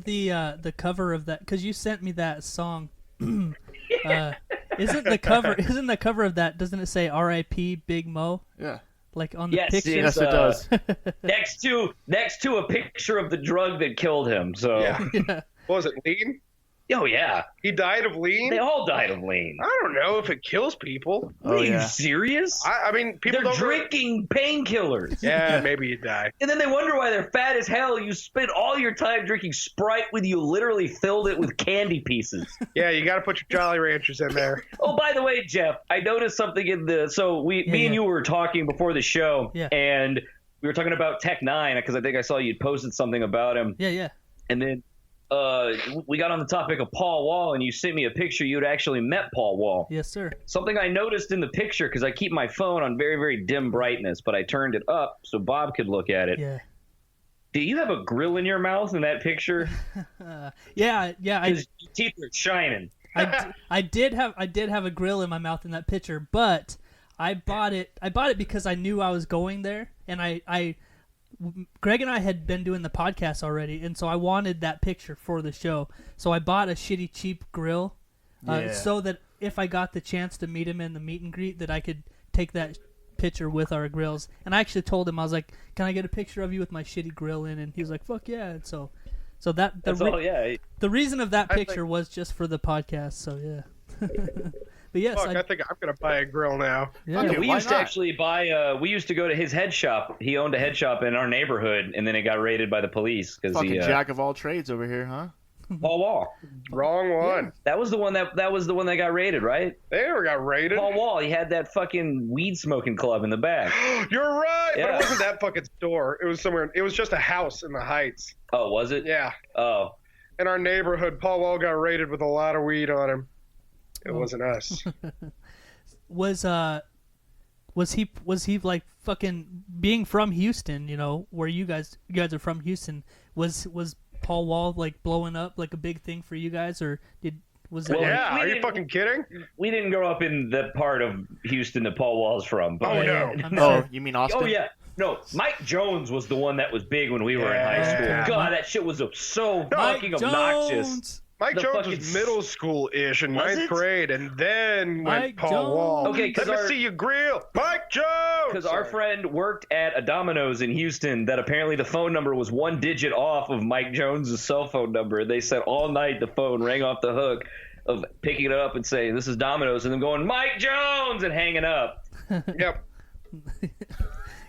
the cover of that? Because you sent me that song. Isn't the cover of that? Doesn't it say R.I.P. Big Mo? yeah. Like on the Yes, picture. Yes, it does. next to a picture of the drug that killed him. So, Yeah. Yeah. What was it, lean? oh yeah, He died of lean? they all died of lean. I don't know if it kills people. Are you yeah. serious? I mean, people They're don't drinking painkillers. Yeah, maybe you die. And then they wonder why they're fat as hell. You spent all your time drinking Sprite when you literally filled it with candy pieces. Yeah, you got to put your Jolly Ranchers in there. Oh, by the way, Jeff, I noticed something in the. So me and yeah. you were talking before the show, Yeah. and we were talking about Tech Nine because I think I saw you'd posted something about him, Yeah. and then we got on the topic of Paul Wall, and you sent me a picture. You'd actually met Paul Wall. Yes, sir. Something I noticed in the picture because I keep my phone on very, very dim brightness, but I turned it up so Bob could look at it. Yeah. Do you have a grill in your mouth in that picture? Yeah. Because your teeth are shining. I did have a grill in my mouth in that picture, but I bought it because I knew I was going there, and Greg and I had been doing the podcast already, and so I wanted that picture for the show. So I bought a shitty cheap grill, Yeah. so that if I got the chance to meet him in the meet and greet, that I could take that picture with our grills. And I actually told him, I was like, "Can I get a picture of you with my shitty grill in?" And he was like, "Fuck yeah!" And so that That's all, yeah. the reason of that I picture think- was just for the podcast. So yeah. But yes, Fuck, I think I'm going to buy a grill now. yeah. Okay, We why used to not? actually buy. We used to go to his head shop. He owned a head shop in our neighborhood, and then it got raided by the police because Fucking he jack of all trades over here, huh? Paul Wall. Wrong one. That was the one that got raided, right? They never got raided. Paul Wall. He had that fucking weed smoking club in the back. You're right, but Yeah. it wasn't that fucking store. It was somewhere. It was just a house in the Heights. Oh, was it? Yeah. Oh, In our neighborhood, Paul Wall got raided with a lot of weed on him. It wasn't us. Was he like fucking being from Houston, you know, where you guys are from Houston, was Paul Wall like blowing up like a big thing for you guys, or was it Well, like, Yeah, we are you didn't- fucking kidding? we didn't grow up in the part of Houston that Paul Wall's from. But Oh, no. I'm Oh, sure. you mean Austin? Oh yeah. No, Mike Jones was the one that was big when we were in high school. God, that shit was so fucking obnoxious. Mike Jones was middle school-ish in ninth grade, and then went Paul Wall. Okay, let me see you grill, Mike Jones. Because our friend worked at a Domino's in Houston that apparently the phone number was one digit off of Mike Jones' cell phone number. They said all night the phone rang off the hook of picking it up and saying, "This is Domino's," and then going, "Mike Jones," and hanging up. Yep.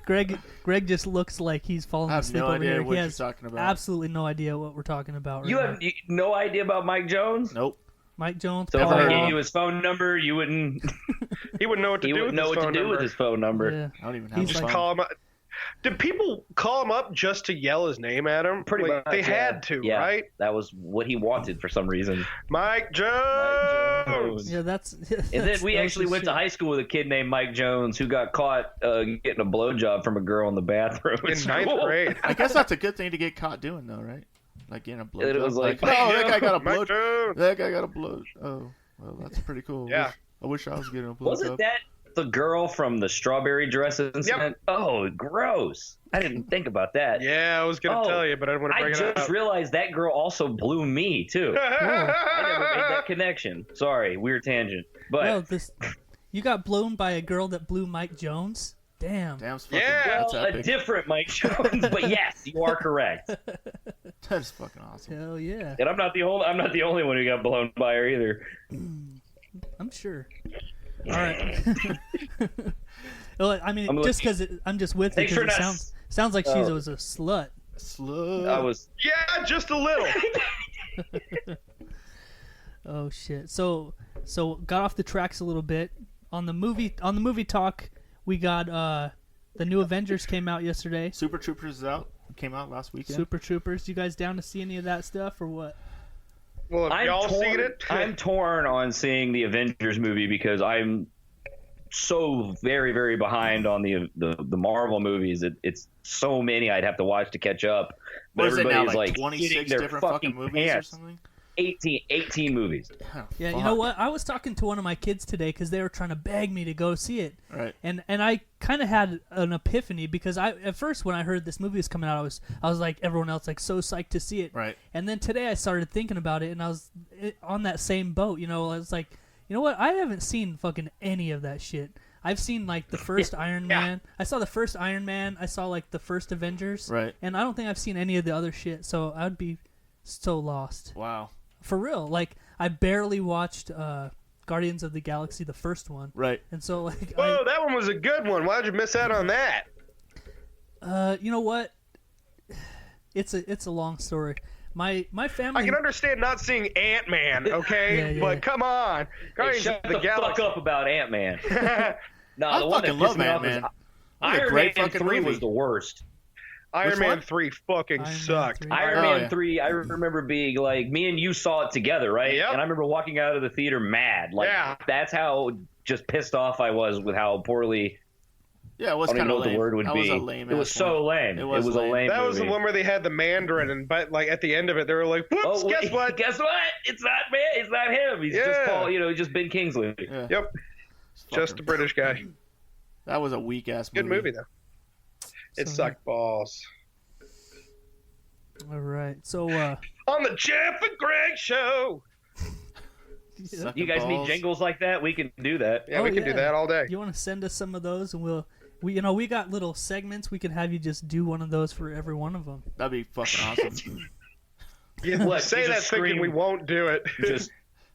Greg just looks like he's falling asleep over here. What He has you're talking about. absolutely no idea what we're talking about. Right You have no idea about Mike Jones? Nope. Mike Jones. So if I gave you his phone number, you wouldn't. He wouldn't know what to do with his phone number. Yeah. I don't even have his phone. Call him up. Did people call him up just to yell his name at him? Pretty much. They had to, right? That was what he wanted for some reason. Mike Jones. Yeah, that's. And then we actually went to high school with a kid named Mike Jones who got caught getting a blowjob from a girl in the bathroom in ninth grade. I guess that's a good thing to get caught doing, though, right? Like getting a blowjob. It was like, oh, that guy got a blow. Jones. That guy got a blow. Oh, well, that's pretty cool. Yeah. I wish I was getting a blowjob. Wasn't that the girl from the strawberry dress incident? Yep. Oh, gross. I didn't think about that. Yeah, I was going to tell you, but I didn't want to bring it up. I just realized that girl also blew me, too. I never made that connection. Sorry, weird tangent. But you got blown by a girl that blew Mike Jones? Damn. Fucking, well, a different Mike Jones, but yes, you are correct. That's fucking awesome. Hell yeah. And I'm not the only one who got blown by her either. I'm sure. All right. Well, I mean, just because I'm just with you, because it sounds like she was a slut. I was. Yeah, just a little. Oh shit. So got off the tracks a little bit on the movie talk. We got the new Avengers came out yesterday. Super Troopers came out last weekend. Super Troopers. You guys down to see any of that stuff or what? Well, have y'all seen it? I'm torn on seeing the Avengers movie because I'm so very, very behind on the Marvel movies. It's so many I'd have to watch to catch up. But what is it now, like 26 different fucking movies or something? 18 movies. Oh, yeah, you know what? I was talking to one of my kids today because they were trying to beg me to go see it. Right. And I kind of had an epiphany because at first when I heard this movie was coming out, I was like everyone else, like so psyched to see it. Right. And then today I started thinking about it, and I was on that same boat. You know, I was like, you know what? I haven't seen fucking any of that shit. I've seen like the first Iron Man. I saw the first Iron Man. I saw like the first Avengers. Right. And I don't think I've seen any of the other shit. So I would be so lost. Wow. For real, like I barely watched Guardians of the Galaxy, the first one. Right. And so like, whoa, that one was a good one. Why'd you miss out on that? You know what? It's a long story. My family. I can understand not seeing Ant-Man, okay? Yeah. But come on, Hey, shut the fuck up about Ant-Man. No, I the one that fucking pissed love me off Ant-Man. was What a Iron great Man fucking 3 movie. was the worst. Iron Man 3 fucking Iron Man sucked. 3. Iron Oh, Man yeah. 3, I remember being like, me and you saw it together, right? Yep. And I remember walking out of the theater mad. Like, Yeah. that's how just pissed off I was with how poorly. Yeah, it was I don't kind know of what the word would that be. Was a lame it was so lame. It was a lame That was the movie. one where they had the Mandarin, and but like at the end of it, they were like, "Whoops! Oh, guess what? Guess what? It's not me. It's not him. He's just Yeah. Paul. Just Ben Kingsley. Yeah. Yep, just a British guy. That was a weak ass movie. Good movie though. It So, sucked balls. All right, so On the Jeff and Greg show. Sucking You guys need balls. jingles like that? We can do that. Yeah, we can do that all day. You want to send us some of those, and we got little segments. We could have you just do one of those for every one of them. That'd be fucking awesome. Yeah, What, say you that just thinking scream- we won't do it. Just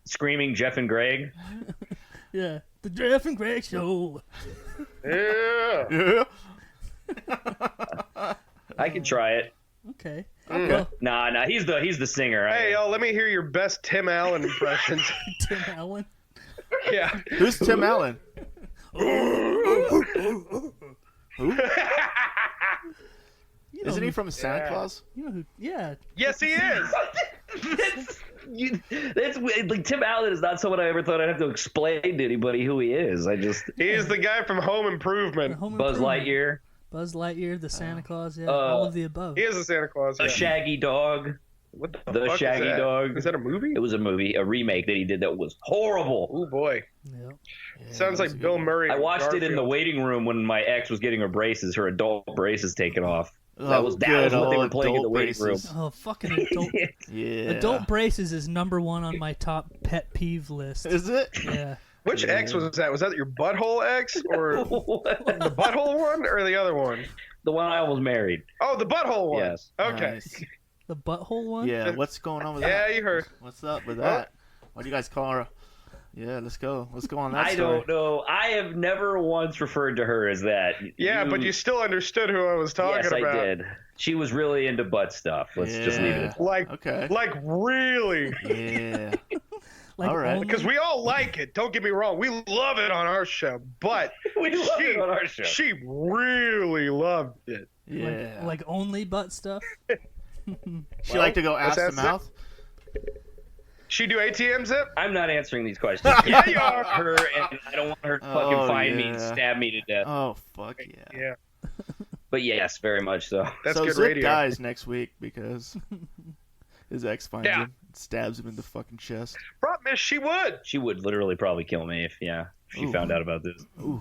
screaming Jeff and Greg. Yeah, the Jeff and Greg show. Yeah. Yeah. I can try it. Okay. Mm. Well, Nah. He's the singer. Right? Hey, y'all, let me hear your best Tim Allen impressions. Tim Allen. Yeah. Who's Tim Allen? Who? You know Isn't he who- from Santa Claus? You know who? Yeah. Yes, he is. That's like Tim Allen is not someone I ever thought I'd have to explain to anybody who he is. I just He's the guy from Home Improvement. Home Buzz Improvement. Lightyear, Buzz Lightyear, the Santa Claus. Yeah, all of the above. He is a Santa Claus. a Yeah. shaggy dog. What the Shaggy fuck is that? Dog. Is that a movie? It was a movie, a remake that he did that was horrible. Oh boy. Yep. Yeah, Sounds that was like a Bill good one. Murray. I and watched it in the Garfield. waiting room when my ex was getting her adult braces taken off. Oh, That was good what they were old playing in the adult waiting room. braces. Oh, fucking adult. Yeah. Adult braces is number one on my top pet peeve list. Is it? Yeah. Which X was that? Was that your butthole X or the butthole one or the other one? The one I almost married. Oh, the butthole one. Yes. Okay. Nice. The butthole one? Yeah, what's going on with Yeah, that? you heard. What's up with that? What do you guys call her? Yeah, let's go. Let's go on that I story. don't know. I have never once referred to her as that. Yeah, but you still understood who I was talking yes, about. I did. She was really into butt stuff. Let's just leave it at that. Like, Okay. like really. Yeah. Like All right. only- Because we all like it. Don't get me wrong. We love it on our show. But We love it on our show. she really loved it. Yeah. like only butt stuff? she like to go ass that to say? mouth? She do ATM zip? I'm not answering these questions. Yeah, you are. Her, and I don't want her to fucking Oh, find me and yeah. stab me to death. Oh, fuck yeah. Yeah. But yes, very much so. That's so good Zip radio. dies next week because his ex finds Yeah. him and stabs him in the fucking chest. Problem is, she would. She would literally probably kill me if she Ooh. found out about this. Ooh.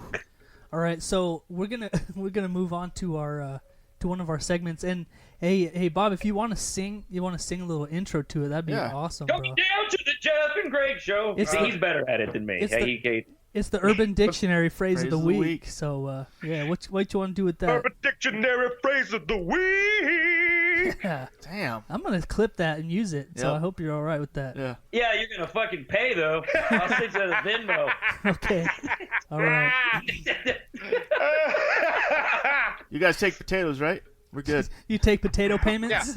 All right, so we're gonna move on to our to one of our segments. And hey Bob, if you want to sing a little intro to it, that'd be Yeah. awesome, Go bro. down to the Jeff and Greg show. It's See, the- he's better at it than me. it's Hey, the- he- It's the Urban Dictionary phrase of the Phrase of the week. week. So yeah, what you want to do with that? Urban Dictionary phrase of the week. Yeah. Damn. I'm gonna clip that and use it. So Yep. I hope you're all right with that. Yeah. yeah, you're gonna fucking pay though. I'll send you the Venmo. Okay. All right. You guys take potatoes, right? We're good. You take potato payments?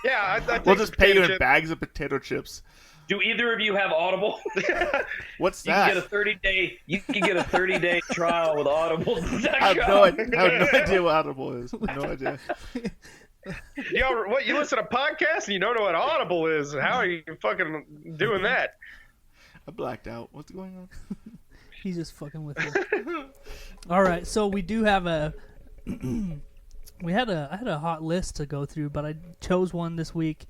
Yeah, I We'll think just pay you in chip- bags of potato chips. Do either of you have Audible? What's You can that? get a 30-day. You can get a 30-day trial with Audible. I have no idea what Audible is. No idea. Yo, what, you listen to podcasts and you don't know what Audible is? How are you fucking doing that? I blacked out. What's going on? He's just fucking with you. All right, so we do have a I had a hot list to go through, but I chose one this week.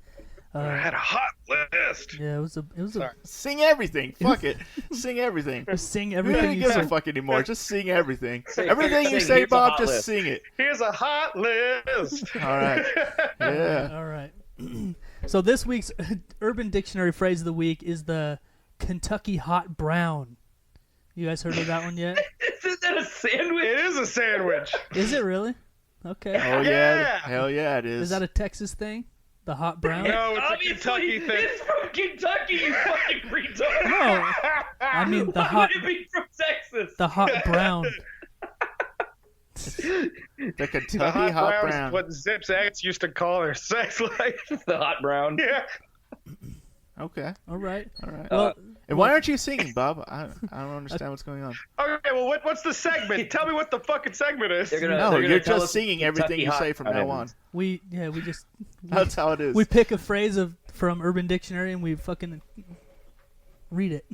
I had a hot list. Yeah, it was a Sing everything. Fuck it. Sing everything. just sing Who everything even you gives a say. fuck anymore? Just sing everything. Sing, Everything you sing. say, Here's a Bob, hot just list. sing it. Here's a hot list. All right. Yeah. All right. So this week's Urban Dictionary phrase of the week is the Kentucky Hot Brown. You guys heard of that one yet? Is that a sandwich? It is a sandwich. Is it really? Okay. Oh, yeah. Yeah. Hell yeah, it is. Is that a Texas thing? The hot brown? No, it's a Obviously, Kentucky thing. it's from Kentucky, you fucking retard. No. I mean the Why hot would it be from Texas? the hot brown. the Kentucky The hot, Hot brown Brown? is what Zip's ex used to call her sex life. The hot brown. Yeah. Okay. All right. All right. Well, And why aren't you singing, Bob? I don't understand what's going on. Okay, well, what's the segment? Tell me what the fucking segment is. They're gonna- No, they're you're tell just us singing everything you Kentucky say hot from now on. items. we That's how it is. we pick a phrase from Urban Dictionary and we fucking read it.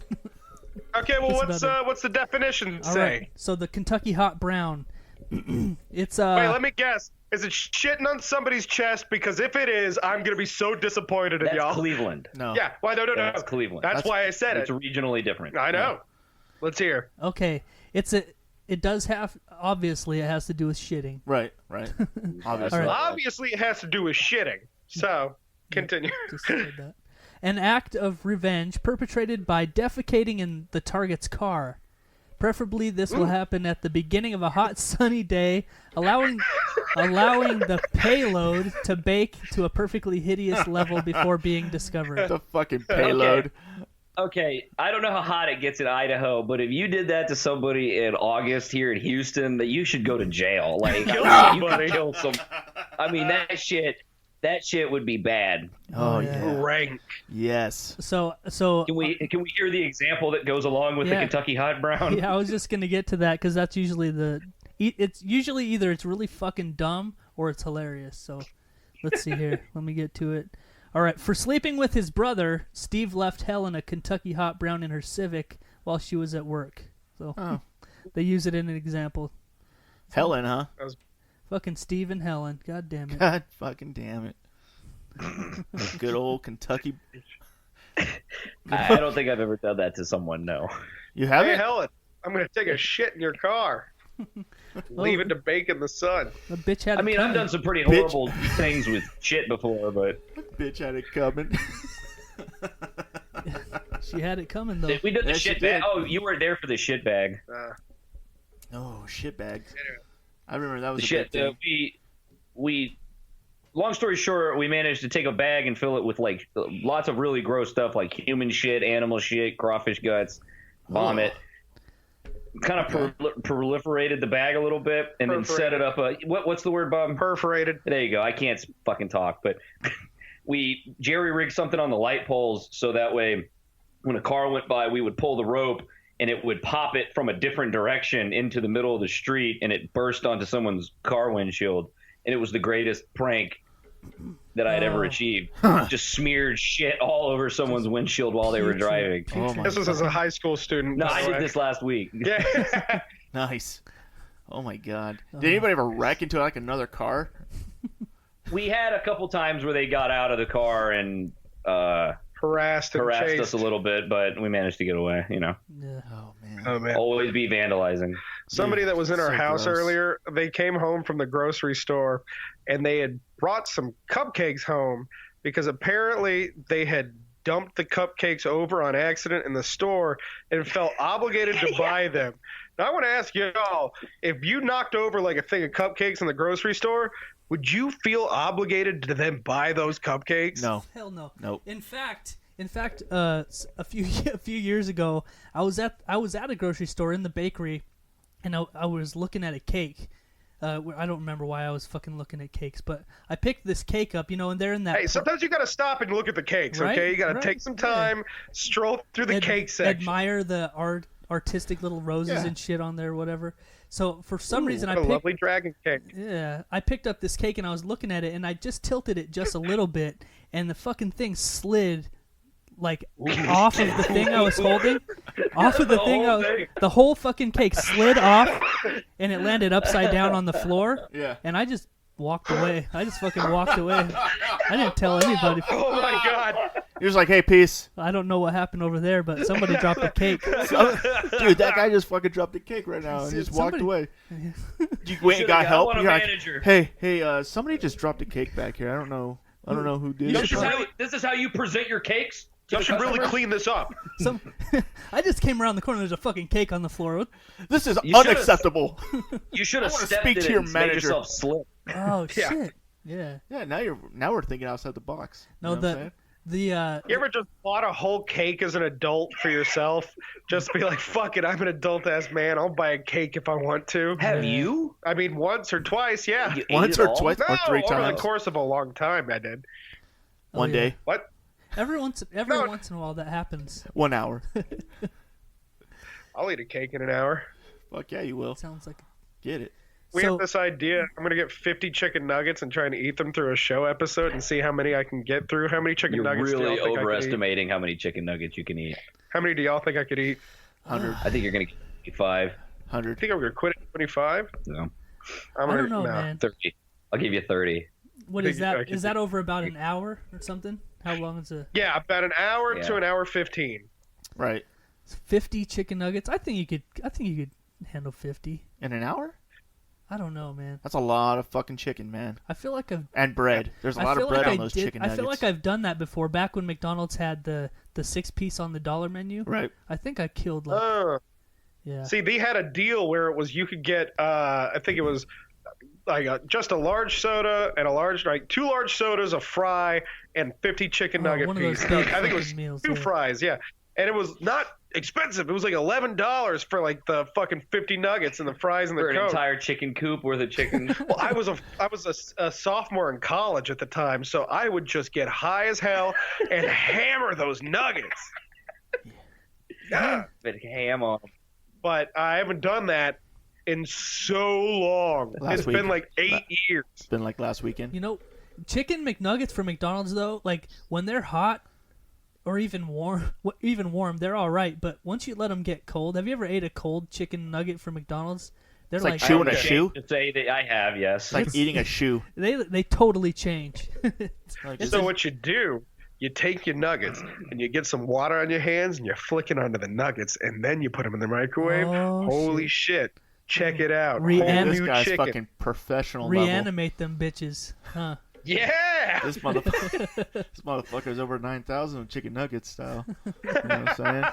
Okay, well, That's about what's the definition All say? right. So the Kentucky Hot Brown. It's Wait, let me guess. Is it shitting on somebody's chest? Because if it is, I'm gonna be so disappointed in That's y'all. Cleveland. No. Yeah. Why? No. That's Cleveland. That's why I said it. It's regionally different. I know. Let's hear. okay. It does have, obviously it has to do with shitting. Right. Obviously. All right. Obviously, it has to do with shitting. So, continue. Just said that. An act of revenge perpetrated by defecating in the target's car. Preferably, this will happen at the beginning of a hot, sunny day, allowing the payload to bake to a perfectly hideous level before being discovered. The fucking payload. Okay, I don't know how hot it gets in Idaho, but if you did that to somebody in August here in Houston, that you should go to jail. Like, I mean, you could kill some. I mean, that shit would be bad. Oh, yeah. Rank. Yes. So Can we hear the example that goes along with the Yeah. Kentucky Hot Brown? yeah, I was just gonna get to that because that's usually it's usually either it's really fucking dumb or it's hilarious. So let's see here. Let me get to it. All right. For sleeping with his brother, Steve left Helen a Kentucky Hot Brown in her Civic while she was at work. So Oh. they use it in an example. Helen, huh? Fucking Steve and Helen. God damn it. God fucking damn it. Good old Kentucky. I don't think I've ever done that to someone. No. You Hey, haven't? Helen, I'm going to take a shit in your car. Leave it to bake in the sun. The bitch had. I mean, I've done some pretty horrible things with shit before, but Bitch had it coming. She had it coming though. we did the Yes, shit you did. bag. Oh, you were there for the shit bag. Oh, shit bags. I remember that was The a shit. big thing. We. Long story short, we managed to take a bag and fill it with like lots of really gross stuff, like human shit, animal shit, crawfish guts, vomit. Kind of proliferated the bag a little bit, and then set it up. What's the word, Bob? Perforated. There you go. I can't fucking talk, but we jerry rigged something on the light poles so that way, when a car went by, we would pull the rope and it would pop it from a different direction into the middle of the street, and it burst onto someone's car windshield. And it was the greatest prank that I had ever achieved. Just smeared shit all over someone's windshield while they were driving. Oh my This was as a high school student. No, by I the did way. this last week. Yeah. Nice. Oh my god. Did anybody ever wreck into like another car? We had a couple times where they got out of the car and Harassed and harassed chased. us a little bit, but we managed to get away, you know. Yeah. Oh man. Oh, man. Always be vandalizing. Somebody that was in our So house gross. earlier, they came home from the grocery store and they had brought some cupcakes home because apparently they had dumped the cupcakes over on accident in the store and felt obligated to buy them. Now, I want to ask y'all, if you knocked over like a thing of cupcakes in the grocery store, would you feel obligated to then buy those cupcakes? No. Hell no. Nope. In fact, a few years ago, I was at a grocery store in the bakery, and I was looking at a cake. I don't remember why I was fucking looking at cakes, but I picked this cake up, and they're in that. Hey, sometimes you got to stop and look at the cakes, Right, okay? You got to right, take some time, stroll through the cake section. Admire the artistic little roses Yeah. and shit on there, whatever. So for some reason, What a lovely dragon cake. I picked up this cake and I was looking at it, and I just tilted it just a little bit, and the fucking thing slid like off of the thing I was holding, off of the thing. The whole fucking cake slid off, and it landed upside down on the floor. Yeah. And I just walked away. I just fucking walked away. I didn't tell anybody. Oh my God. He was like, "Hey, peace." I don't know what happened over there, but somebody dropped a cake. Dude, that guy just fucking dropped the cake right now and just walked Somebody- away. You went and got I help. want a You're like, manager. hey, somebody just dropped a cake back here. I don't know who did it. This is how you present your cakes? You should really clean this up. I just came around the corner. There's a fucking cake on the floor. What? This is You should've- unacceptable. You should have I wanna stepped speak in to it your and manager. made yourself slip. Oh Yeah. shit! Yeah. Yeah, now we're thinking outside the box. No, You know what I'm saying? You ever just bought a whole cake as an adult for yourself? Just be like, fuck it, I'm an adult-ass man. I'll buy a cake if I want to. Have you? I mean, once or twice, yeah. You ate Once it or all? twice No, or three over the times. course of a long time, I did. One yeah. day, What? Every once in a while that happens. 1 hour. I'll eat a cake in an hour. Fuck yeah, you will. Sounds like. Get it. We So- have this idea. I'm going to get 50 chicken nuggets and try and eat them through a show episode and see how many I can get through. How many chicken You're nuggets do really y'all think I could eat? overestimating how many chicken nuggets you can eat. How many do y'all think I could eat? 100. I think you're going to eat 5. 100. I think I'm going to quit at 25. No, I don't know, no. man. 30. I'll give you 30. What is think I that? could Is that over about an hour or something? How long is it? Yeah, about an hour Yeah. to an hour 15. Right. 50 chicken nuggets. I think you could handle 50. In an hour? I don't know, man. That's a lot of fucking chicken, man. I feel like I've. And bread. There's a I lot feel of bread like on those chicken nuggets. I feel like I've done that before. Back when McDonald's had the 6-piece on the dollar menu. Right. I think I killed like. Yeah. See, they had a deal where it was you could get, I think it was like just a large soda and a large, like 2 large sodas, a fry, and 50 chicken nugget one of those pieces. big I think it was fucking meals, 2 yeah. fries, yeah. And it was not expensive. It was like $11 for like the fucking 50 nuggets and the fries and the For an Coke. entire chicken coop worth of chicken. Well, I was a sophomore in college at the time, so I would just get high as hell and hammer those nuggets. Yeah. But ham on 'em. But I haven't done that in so long. Last It's week. been like 8 years. It's been like last weekend. You know, chicken McNuggets from McDonald's though, like when they're hot or even warm, they're all right. But once you let them get cold, have you ever ate a cold chicken nugget from McDonald's? They're It's like chewing a shoe. To say that I have, yes. It's like eating a shoe. They totally change. So what you do, you take your nuggets and you get some water on your hands and you flick it onto the nuggets and then you put them in the microwave. Oh, Holy shit. Check it out. This new guy's chicken. fucking professional Reanimate them bitches, huh? Yeah. This motherfucker's over 9,000 chicken nuggets style. You know what I'm saying?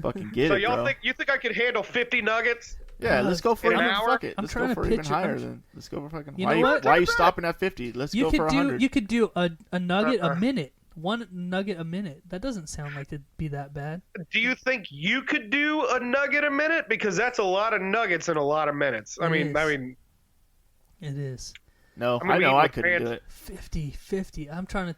Fucking get So it, y'all bro. think I could handle 50 nuggets? Yeah, let's go for in even an hour? fuck it. I'm Let's trying go to for even picture- higher than. Let's go for fucking. You know what? Why are you stopping at 50? Let's go for 100. You could do a nugget a minute. One nugget a minute. That doesn't sound like it'd be that bad. Do you think you could do a nugget a minute? Because that's a lot of nuggets in a lot of minutes. I mean, It is. No, I'm gonna I be know eating I the couldn't do pants. it. 50. I'm trying to.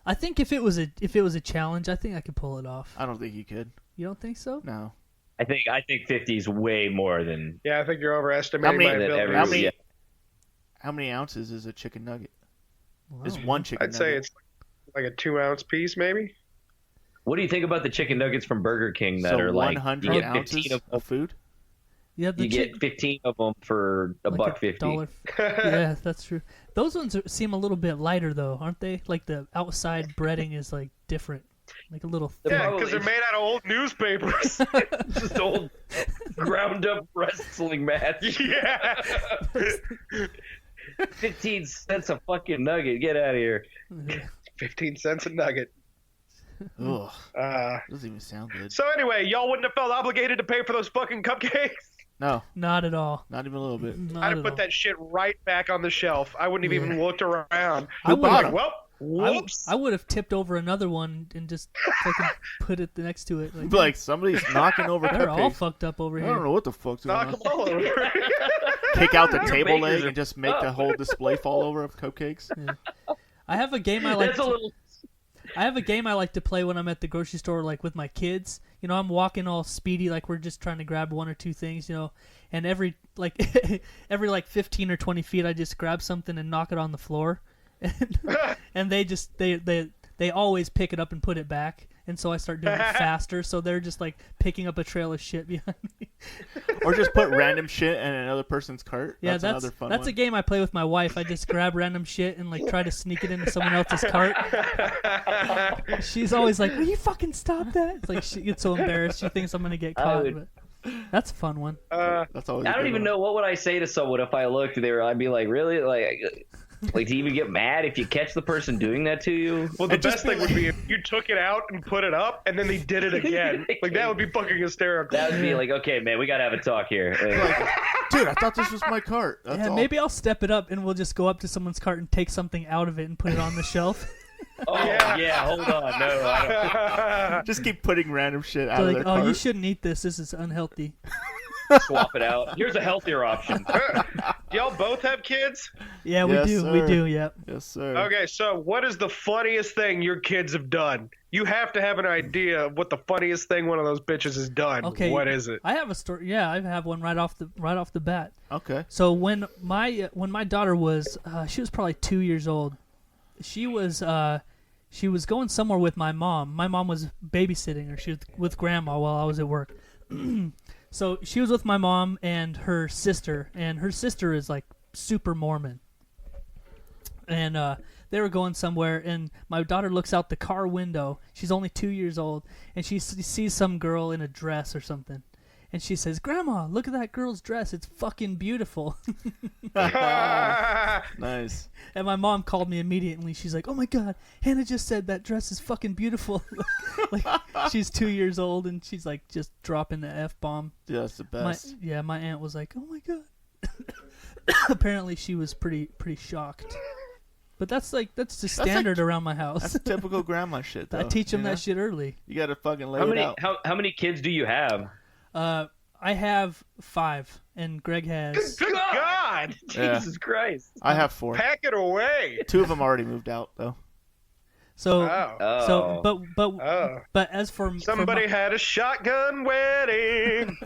I think if it was a challenge, I think I could pull it off. I don't think you could. You don't think so? No. I think 50 is way more than. yeah, I think you're overestimating my ability. How many ounces is a chicken nugget? Wow. Is one chicken I'd say nugget? it's like a 2-ounce piece, maybe. What do you think about the chicken nuggets from Burger King that So are like 100 you get ounces 15 of them, of food? Yeah, you get 15 of them for like $1.50. $1.50. Yeah, that's true. Those ones seem a little bit lighter though, aren't they? Like the outside breading is like different, like a little. Yeah, Probably. because they're made out of old newspapers. Just old ground up wrestling mats. Yeah. 15 cents a fucking nugget. Get out of here. 15 cents a nugget. Ugh. Doesn't even sound good. So anyway, y'all wouldn't have felt obligated to pay for those fucking cupcakes? No, Not at all. not even a little bit. Not I'd at have put all. that shit right back on the shelf. I wouldn't have even looked around. I Who bought would. 'em? Well, whoops. I would have tipped over another one and just fucking put it next to it. Like, Like somebody's knocking over they're all cupcakes. fucked up over I here. don't know what the fuck's going Knock on. them all over. Kick out the Your table bakers leg are and just make the whole display fall over of cupcakes. I have a game I like. That's a little. I have a game I like to play when I'm at the grocery store, like with my kids. You know, I'm walking all speedy, like we're just trying to grab one or two things, you know. And every 15 or 20 feet, I just grab something and knock it on the floor, and they always pick it up and put it back. And so I start doing it faster, so they're just like picking up a trail of shit behind me. Or just put random shit in another person's cart. Yeah, another fun that's one. a game I play with my wife. I just grab random shit and like try to sneak it into someone else's cart. She's always like, "Will you fucking stop that?" It's like she gets so embarrassed. She thinks I'm gonna get caught. would- But that's a fun one. That's always. I a don't good even one. know what would I say to someone if I looked there. I'd be like, really? Like, do you even get mad if you catch the person doing that to you? Well, the And just best thing would be if you took it out and put it up, and then they did it again. Like, that would be fucking hysterical. That would be like, okay, man, we gotta have a talk here. Like, Dude, I thought this was my cart. That's Yeah, all. maybe I'll step it up and we'll just go up to someone's cart and take something out of it and put it on the shelf. oh yeah, hold on, no, I don't Just keep putting random shit out They're of like, their "Oh, cart. you shouldn't eat this. This is unhealthy." swap it out. Here's a healthier option. Do y'all both have kids? Yeah, we Yes, do. sir. We do. Yep. Yes, sir. Okay, so what is the funniest thing your kids have done? You have to have an idea of what the funniest thing one of those bitches has done. Okay. What is it? I have a story. Yeah, I have one right off the bat. Okay. So when my daughter was she was probably 2 years old, she was going somewhere with my mom. My mom was babysitting her. She was with grandma while I was at work. So she was with my mom and her sister is like super Mormon. And they were going somewhere, and my daughter looks out the car window. She's only 2 years old, and she sees some girl in a dress or something. And she says, "Grandma, look at that girl's dress. It's fucking beautiful." Nice. And my mom called me immediately. She's like, "Oh my God, Hannah just said that dress is fucking beautiful." like she's 2 years old, and she's like just dropping the F-bomb. Dude, that's the best. My aunt was like, "Oh my God." Apparently she was pretty shocked. But that's just standard around my house. That's typical grandma shit, though. I teach them you know? that shit early. You gotta fucking lay it out. How many kids do you have? I have 5, and Greg has. Good God! Yeah. Jesus Christ. I have 4. Pack it away. 2 of them already moved out, though. So Oh. but as for Somebody had a shotgun wedding.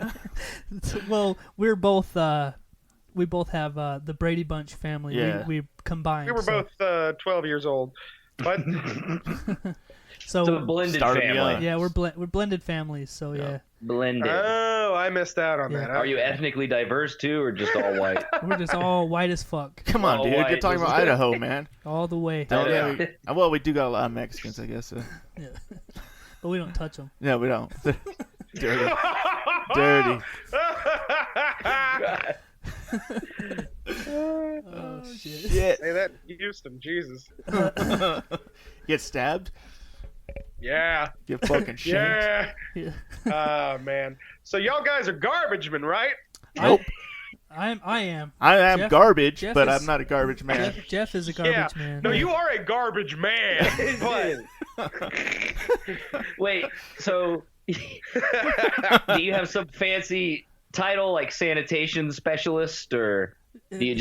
well, we both have the Brady Bunch family. Yeah. We combined. We were both 12 years old. But So a blended Started family. young. Yeah, we're blended families. So yeah, Blended. Oh, I missed out on Yeah. that. Are you ethnically diverse too, or just all white? we're just all white as fuck, Come on, Oh, dude. white. You're talking about Idaho, man. all the way. Don't Yeah. well, we do got a lot of Mexicans, I guess. So. Yeah. But we don't touch them. Yeah, we don't. Dirty. Dirty. Oh shit. Shit. Hey, that Houston, Jesus. Get stabbed? Yeah. Get fucking shanked? Yeah. Yeah. Oh, man. So y'all guys are garbage men, right? Nope. I am. I am Jeff- garbage, Jeff but is- I'm not a garbage man. Jeff is a garbage Yeah. man. No, you are a garbage man. But Wait, so do you have some fancy title like sanitation specialist, or do you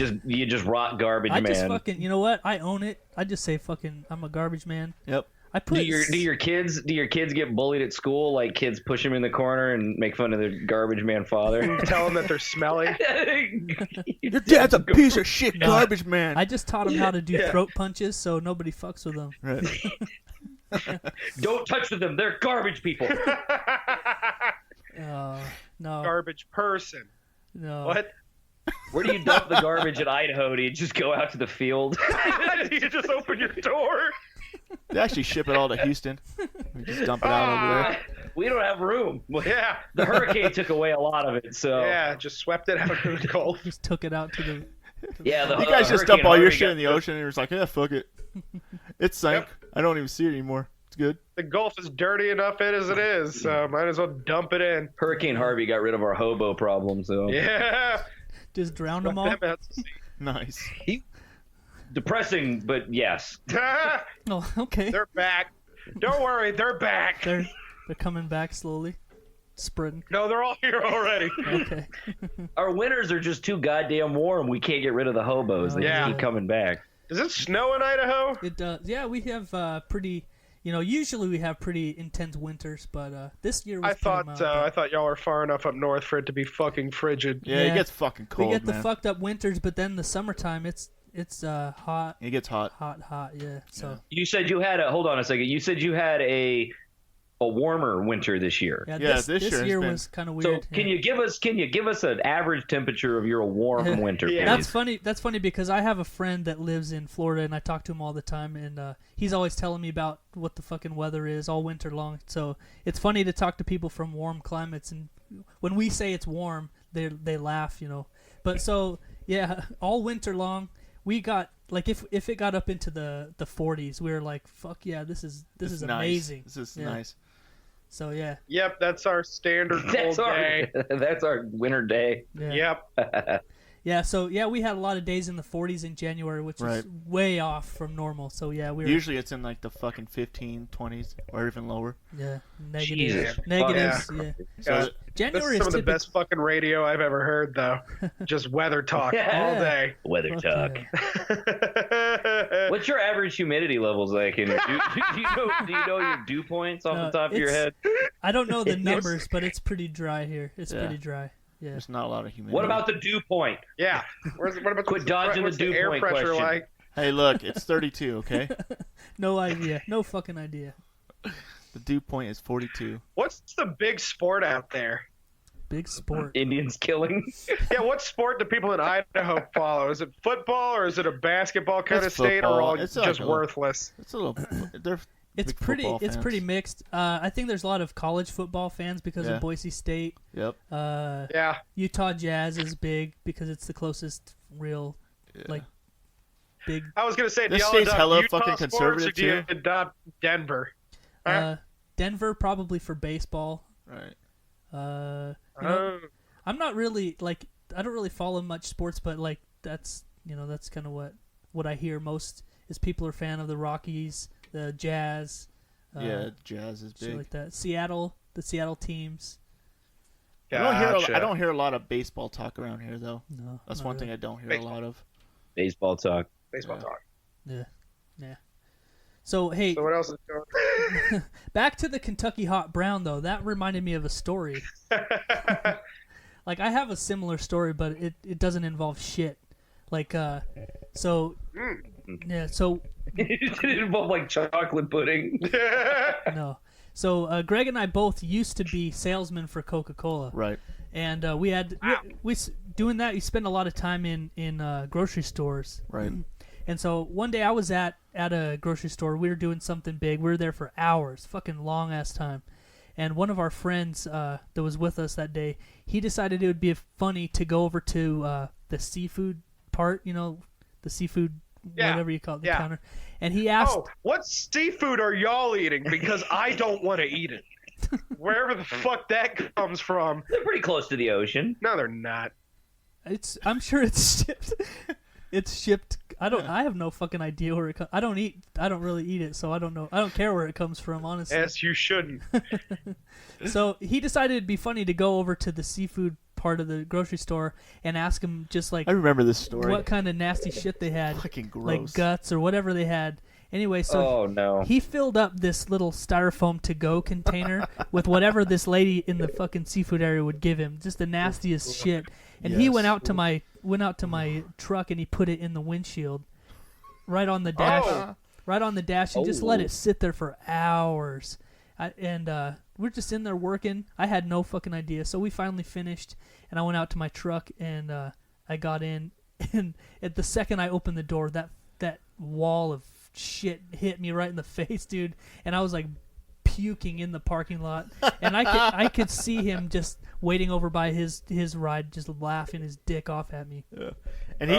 just rot garbage I man? just fucking. You know what? I own it. I just say fucking. I'm a garbage man. Yep. I put. do your kids get bullied at school? Like kids push them in the corner and make fun of their garbage man father? tell them that they're smelly. Your dad's a piece of shit garbage man. I just taught him how to do throat punches, so nobody fucks with them. Right. Don't touch them. They're garbage people. No. Garbage person. No. What? Where do you dump the garbage in Idaho? Do you just go out to the field? you just open your door. They actually ship it all to Houston. We just dump it out over there. We don't have room. Yeah. The hurricane took away a lot of it, so Yeah, just swept it out of the Gulf. Just took it out to the. yeah. You guys just dump all your shit in the ocean. ocean and you're just like, yeah, fuck it. It sank. I don't even see it anymore. It's good. The Gulf is dirty enough as it is, so might as well dump it in. Hurricane Harvey got rid of our hobo problem, so Yeah. Just drowned them all. Swept them out to sea. Nice. depressing, but yes. Oh, okay. They're back. Don't worry, they're back. They're coming back slowly, spreading. No, they're all here already. Okay. Our winters are just too goddamn warm. We can't get rid of the hobos. They Yeah. keep coming back. Does it snow in Idaho? It does. Yeah, we have pretty. Usually we have pretty intense winters, but this year was I thought pretty mild. I thought y'all were far enough up north for it to be fucking frigid. Yeah, it gets fucking cold, We get the man. fucked up winters, but then the summertime, it's hot. It gets hot. Hot. Yeah. So You said you had hold on a second. You said you had a warmer winter this year. yeah, Yeah, this this year has year been- was kind of So weird. can you give us an average temperature of your warm winter? Yeah. please? That's funny. That's funny because I have a friend that lives in Florida, and I talk to him all the time, and he's always telling me about what the fucking weather is all winter long. So it's funny to talk to people from warm climates, and when we say it's warm, they laugh, But so yeah, all winter long, we got like if it got up into the 40s, we were like, fuck yeah, this is nice. amazing. This is Yeah. nice. So yeah. Yep, that's our standard cold day. That's our winter day. Yeah. Yep. Yeah, so yeah, we had a lot of days in the 40s in January, which Right. is way off from normal. So yeah, we were Usually it's in like the fucking 15, 20s, or even lower. Jesus negatives. fuck. Yeah. So Yeah. January That's some is of the best fucking radio I've ever heard, though. Just weather talk all day. Weather Fuck talk. yeah. What's your average humidity levels like? And do you know your dew points off the top of your head? I don't know the numbers, but it's pretty dry here. It's Yeah. pretty dry. Yeah. There's not a lot of humidity. What about the dew point? Yeah. What about Quit dodging what's the dew air point pressure question. like? Hey, look, it's 32, okay? No idea. No fucking idea. The dew point is 42. What's the big sport out there? Big sport. Indians killing? Yeah, what sport do people in Idaho follow? Is it football or is it a basketball kind It's of state, football. or all It's just like worthless? It's a little. They're It's big pretty. football It's fans. pretty mixed. I think there's a lot of college football fans because Yeah. of Boise State. Yep. Yeah. Utah Jazz is big because it's the closest real, like, big. I was gonna say, do This y'all state's adopt hella Utah fucking sports, conservative, or do you too. adopt Denver? Denver probably for baseball. Right. I'm not really like I don't really follow much sports, but like that's kind of what I hear most is people are fan of the Rockies, the Jazz. Yeah, Jazz is Shit big. like that. The Seattle teams. I don't hear a lot of baseball talk around here, though. No, That's not one thing really. I don't hear Baseball. a lot of. Baseball talk. Baseball talk. Yeah. So hey, So what else is going? back to the Kentucky Hot Brown though. That reminded me of a story. Like I have a similar story, but it doesn't involve shit. Like so Yeah. So It didn't involve like chocolate pudding. no. So Greg and I both used to be salesmen for Coca-Cola. Right. And we had we doing that. You spend a lot of time in grocery stores. Right. And so one day I was at a grocery store. We were doing something big. We were there for hours, fucking long ass time. And one of our friends that was with us that day, he decided it would be funny to go over to the seafood part, the seafood, whatever you call it, the counter. And he asked, what seafood are y'all eating? Because I don't want to eat it. Wherever the fuck that comes from. They're pretty close to the ocean. No, they're not. I'm sure it's shipped. It's shipped. I have no fucking idea where it comes. I don't really eat it, so I don't know. I don't care where it comes from, honestly. Yes, you shouldn't. So he decided it'd be funny to go over to the seafood part of the grocery store and ask him just like, I remember this story. what kind of nasty shit they had, Fucking gross. like guts or whatever they had. Anyway, so he filled up this little styrofoam to-go container with whatever this lady in the fucking seafood area would give him, just the nastiest shit. And he went out to my truck and he put it in the windshield, right on the dash, and just let it sit there for hours. We're just in there working. I had no fucking idea. So we finally finished, and I went out to my truck and I got in, and at the second I opened the door, that wall of shit hit me right in the face, dude, and I was like puking in the parking lot, and I could see him just waiting over by his ride, just laughing his dick off at me. Yeah. And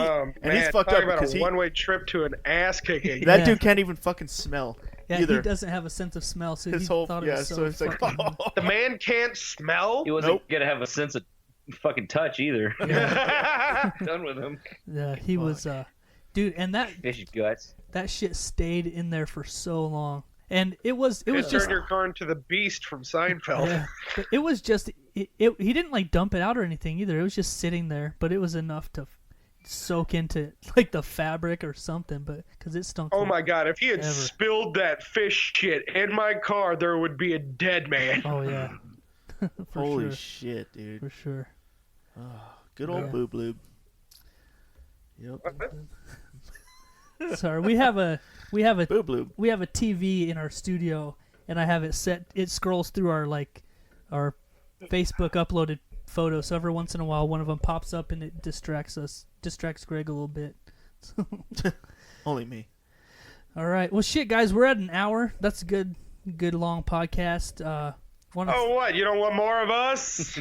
he's fucked up because a one-way trip to an ass kicking. That dude can't even fucking smell. Yeah, either. He doesn't have a sense of smell, so his he whole thought it was so it's like the man can't smell. He wasn't gonna have a sense of fucking touch either. Done with him. Yeah, he was, dude, and that fish guts. That shit stayed in there for so long, and it was just turn your car into the Beast from Seinfeld. Yeah, but it was just he didn't like dump it out or anything either. It was just sitting there, but it was enough to soak into like the fabric or something, but because it stunk. Oh my god, if he had spilled that fish shit in my car, there would be a dead man. Oh yeah. Holy shit, dude. For sure. Oh, good old boob lube. Yep. Sorry, we have a boob lube. We have a TV in our studio, and I have it set. It scrolls through our Facebook uploaded photos. So every once in a while, one of them pops up, and it distracts Greg a little bit. Only me. All right. Well, shit, guys, we're at an hour. That's a good long podcast. What? You don't want more of us?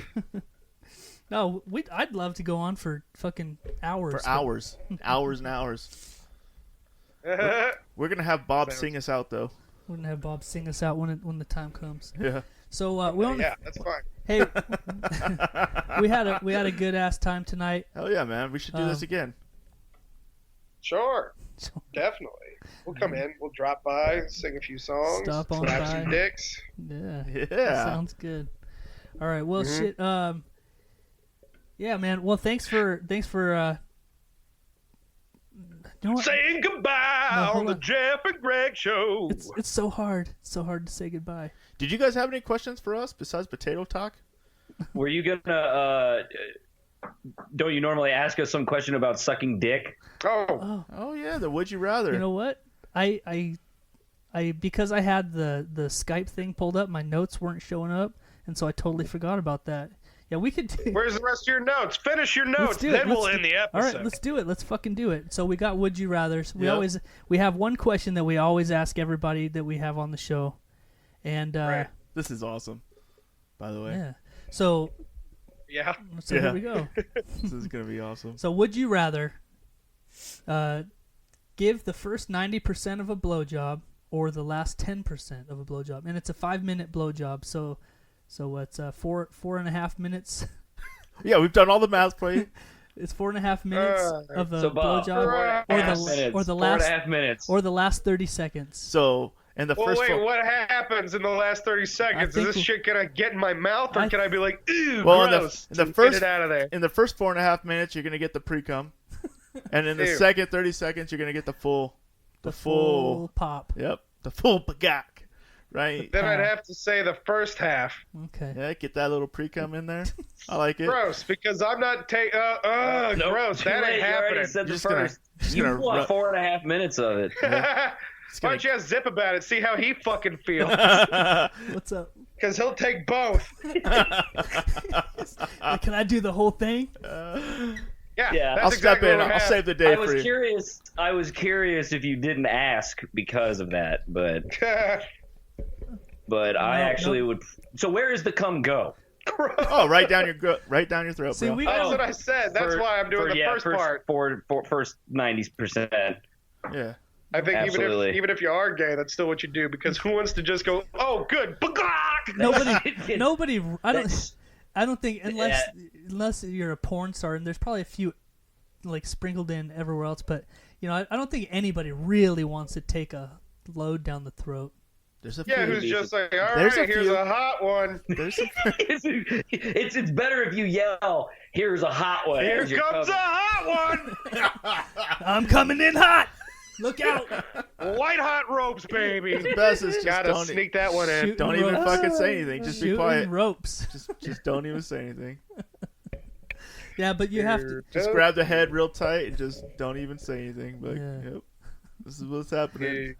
No, I'd love to go on for fucking hours. For hours. Hours and hours. We're going to have Bob sing us out, though. We're going to have Bob sing us out when the time comes. Yeah. So, that's fine. Hey, we had a good-ass time tonight. Hell yeah, man. We should do this again. Sure. Definitely. We'll come in. We'll drop by, sing a few songs. Stop on slap by. some dicks. Yeah. Yeah. Sounds good. All right. Well, shit. Yeah, man. Well, thanks for saying goodbye on the Jeff and Greg show. It's so hard. It's so hard to say goodbye. Did you guys have any questions for us besides potato talk? Were you gonna? Don't you normally ask us some question about sucking dick? Oh yeah. The would you rather? You know what? I because I had the Skype thing pulled up, my notes weren't showing up, and so I totally forgot about that. Yeah, we could do... Where's the rest of your notes? Finish your notes, then we'll end the episode. All right, let's do it. Let's fucking do it. So we got Would You Rathers. We have one question that we always ask everybody that we have on the show. And this is awesome, by the way. Yeah. So here we go. This is going to be awesome. So would you rather give the first 90% of a blowjob or the last 10% of a blowjob? And it's a 5-minute blowjob, so it's 4.5 minutes. Yeah, we've done all the math for you. It's 4.5 minutes of a Bob, blowjob, or the last 4.5 minutes, or the last 30 seconds. So, and the first. Wait, what happens in the last 30 seconds? Is this shit gonna get in my mouth, or can I be like, ooh, gross? In the first, get it out of there. In the first 4.5 minutes, you're gonna get the pre-cum, and in the second 30 seconds, you're gonna get the full pop. Yep, the full bagak. Right. Then I'd have to say the first half. Okay. Yeah, get that little pre-cum in there. I like it. Gross, because I'm not taking. Gross. That ain't You already happening. said the Just gonna- first. just You gonna want rub- 4.5 minutes of it. Why gonna- don't you ask Zip about it? See how he fucking feels. What's up? Because he'll take both. Can I do the whole thing? Yeah, Yeah. that's I'll step exactly in. what I'll happened. save the day I for was you. curious. I was curious if you didn't ask because of that, but I actually would. So where does the cum go? Oh, right down your throat, See, bro. we That's got what I said. That's why I'm doing the first part. First 90%. Yeah. I think Absolutely. even if you are gay, that's still what you do, because who wants to just go, oh, good, nobody. I don't think unless you're a porn star, and there's probably a few like sprinkled in everywhere else, but I don't think anybody really wants to take a load down the throat. There's a Yeah, few. who's just like, all There's right, a here's few- a hot one. There's some, It's better if you yell, "Here's a hot one." Here as you're comes a coming. hot one. I'm coming in hot. Look out! White hot ropes, baby. the best is just Gotta don't, sneak that one in. Shooting don't even ropes. fucking say anything. Just be Shooting quiet. ropes. Just don't even say anything. Yeah, but you have to. Just grab the head real tight and just don't even say anything. Be like, Yeah. yep, this is what's happening.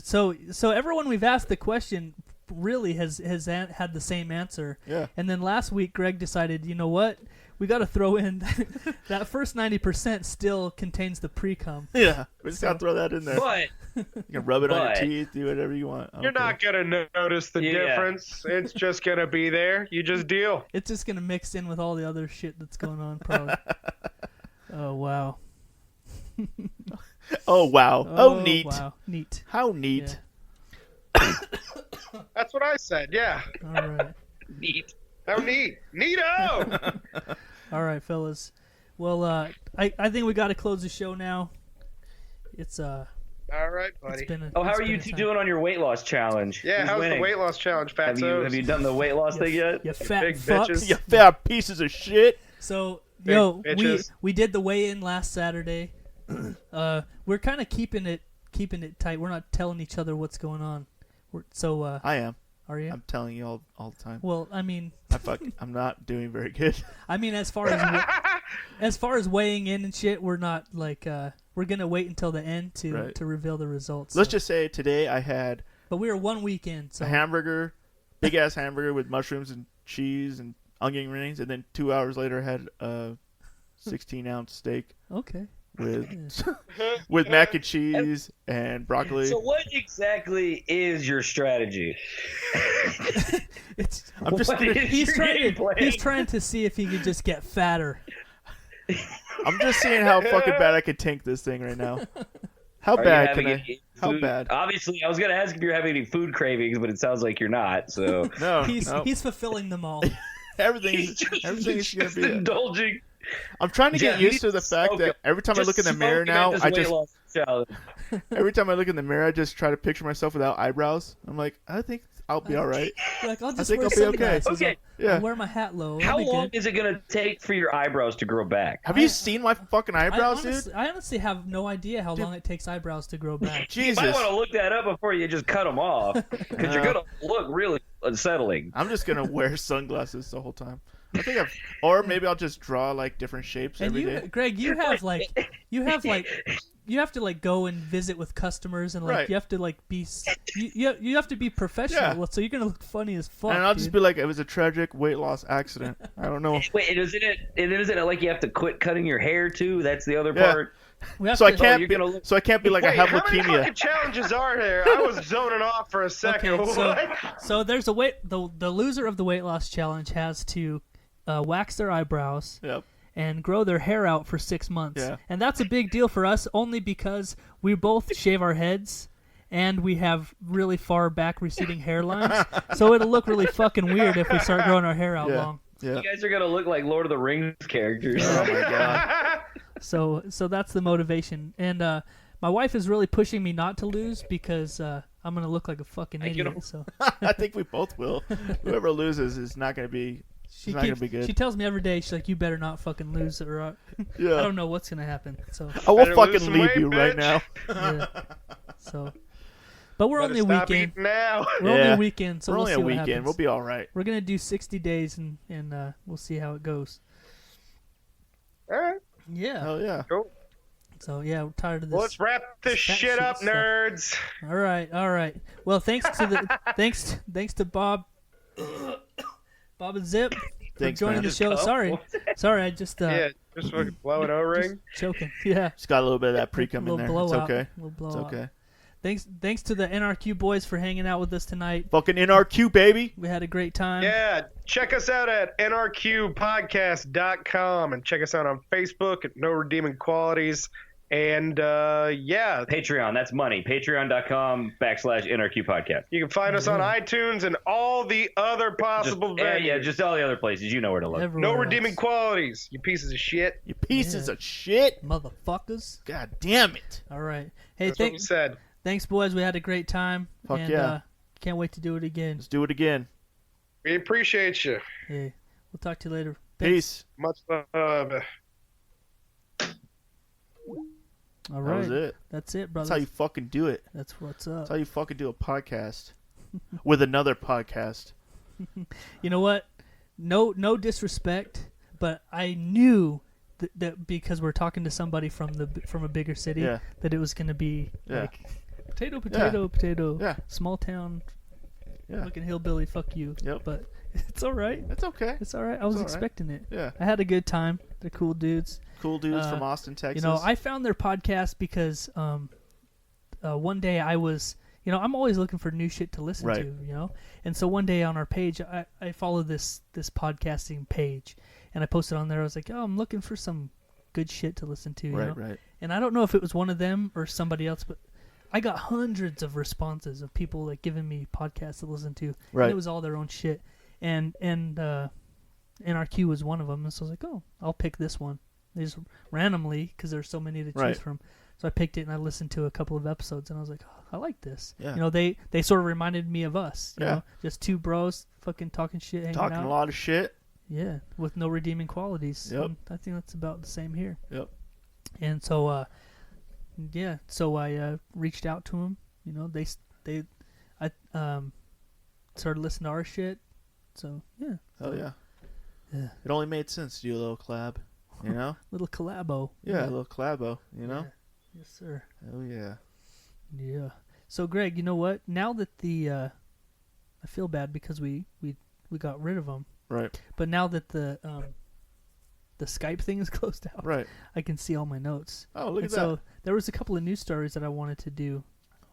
So everyone we've asked the question really has had the same answer. Yeah. And then last week, Greg decided, you know what? We got to throw in that first 90% still contains the pre-cum. Yeah, we just gotta throw that in there. But You can rub it on your but- teeth, do whatever you want. I don't You're not care. going to notice the Yeah. difference. It's just going to be there. You just deal. It's just gonna mix in with all the other shit that's going on, probably. Oh wow. Oh wow. Oh, neat. Wow, neat. How neat. That's what I said, yeah. All right, neat. How neat. Neato! all right, fellas. Well, I think we got to close the show now. It's All right, buddy. it's been a, Oh, how it's are been you a two time. doing on your weight loss challenge? Yeah, Who's how's winning? the weight loss challenge, Have Fatso? you done the weight loss thing yet? You fat big fucks. bitches. You fat pieces of shit. So, Big bitches. we did the weigh-in last Saturday. We're kind of keeping it tight. We're not telling each other what's going on. I am. Are you? I'm telling you all the time. Well, I mean, I'm not doing very good. as far as weighing in and shit, we're not like we're gonna wait until the end to reveal the results. Let's just say today I had But we were 1 week in, so a hamburger, big ass hamburger with mushrooms and cheese and onion rings, and then 2 hours later I had a 16-ounce steak okay. with mac and cheese and broccoli. So what exactly is your strategy? I'm just What is He's your trying game to plan? he's trying to see if he could just get fatter. I'm just seeing how fucking bad I could tank this thing right now. How Are you bad having can I? any How food- bad? Obviously, I was gonna ask if you're having any food cravings, but it sounds like you're not. So No, He's fulfilling them all. everything's he's gonna just be. indulging. I'm trying to get Yeah, used to the fact smoke that it. every time I look in the mirror now, I just every time I look in the mirror, I just try to picture myself without eyebrows. I'm like, I think I'll be all right. Like, I'll just think wear I'll be okay. sunglasses. Okay. Yeah. I'll wear my hat low. How I'll be long good. is it gonna take for your eyebrows to grow back? Have you seen my fucking eyebrows, dude? I honestly have no idea how long it takes eyebrows to grow back. You might Jesus. want to look that up before you just cut them off, because you're gonna look really unsettling. I'm just gonna wear sunglasses the whole time. I think or maybe I'll just draw like different shapes And every you, day. Greg, you have to like go and visit with customers and like Right. you have to like be you have to be professional. Yeah. So you're gonna look funny as fuck. And I'll dude. just be like, it was a tragic weight loss accident. I don't know. Wait, isn't it like you have to quit cutting your hair too? That's the other Yeah. part. We have So I to- can't you're be. gonna look- So I can't be like Wait, I have how many leukemia. fucking challenges are there? I was zoning off for a second. Okay, so, What? so there's a the loser of the weight loss challenge has to wax their eyebrows Yep. and grow their hair out for 6 months. Yeah. And that's a big deal for us only because we both shave our heads and we have really far back receding hairlines. So it'll look really fucking weird if we start growing our hair out Yeah. long. Yeah. You guys are gonna look like Lord of the Rings characters. Oh my god. So that's the motivation. And my wife is really pushing me not to lose because I'm going to look like a fucking idiot. So I think we both will. Whoever loses is not gonna be. she It's not gonna be good. She tells me every day, she's like, you better not fucking lose or I Yeah. don't know what's going to happen. So I will Better lose fucking some leave weight, you right bitch. now. yeah. So But we're only a Stop weekend. eating now. We're only a weekend, so we're we'll only see a what weekend. happens. We'll be all right. We're gonna do 60 days, and we'll see how it goes. All right. Yeah. Hell yeah. Cool. So yeah, we're tired of this. Well, let's wrap this fat shit up, stuff. nerds. All right. Well, thanks to the thanks to Bob and Zip for Thanks, joining man. the show. Sorry, I just Yeah, just fucking blow an O-ring. choking. Yeah, Just got a little bit of that pre-cum in little there. blowout. It's okay. Little It's blowout. okay. Thanks to the NRQ boys for hanging out with us tonight. Fucking NRQ, baby. We had a great time. Yeah, check us out at nrqpodcast.com and check us out on Facebook at No Redeeming Qualities. And yeah, Patreon, that's money. Patreon.com/NRQ podcast. you can find us on iTunes and all the other possible venues. Yeah, just all the other places. You know where to look. Everywhere No else. Redeeming Qualities, you pieces of shit. You pieces Yeah. of shit. Motherfuckers. God damn it. All right. Hey, That's what we said. thanks, boys. We had a great time. Fuck and, yeah. Can't wait to do it again. Let's do it again. We appreciate you. Hey, we'll talk to you later. Thanks. Peace. Much love. All That right. was it. That's it, brothers. That's how you fucking do it. That's what's up. That's how you fucking do a podcast with another podcast. You know what? No disrespect, but I knew that because we're talking to somebody from a bigger city, Yeah. that it was going to be Yeah. like potato, Yeah. small town, Yeah. fucking hillbilly, fuck you. Yep. But it's all right. That's okay. It's all right. I was all right. expecting it. Yeah. I had a good time. They're cool dudes. Cool dudes from Austin, Texas. You know, I found their podcast because one day I was, I'm always looking for new shit to listen Right. to, And so one day on our page, I follow this podcasting page, and I posted on there. I was like, I'm looking for some good shit to listen to, you know? Right. And I don't know if it was one of them or somebody else, but I got hundreds of responses of people like giving me podcasts to listen to. Right. And it was all their own shit. And NRQ was one of them. And so I was like, I'll pick this one. They just randomly, because there's so many to choose Right. from. So I picked it and I listened to a couple of episodes and I was like, I like this. Yeah. They sort of reminded me of us. You Yeah. know, just two bros fucking talking shit, hanging Talking out. a lot of shit. Yeah, with no redeeming qualities. Yep. And I think that's about the same here. Yep. And so, so I reached out to them. I started listening to our shit. So yeah. Oh yeah. Yeah. It only made sense to do a little collab, you know? Little collabo. Yeah, a little collabo, you know? Yeah. Yes, sir. Oh yeah. Yeah. So, Greg, you know what? Now that I feel bad because we got rid of them. Right. But now that the Skype thing is closed out, Right. I can see all my notes. Oh, look And at so that. there was a couple of news stories that I wanted to do,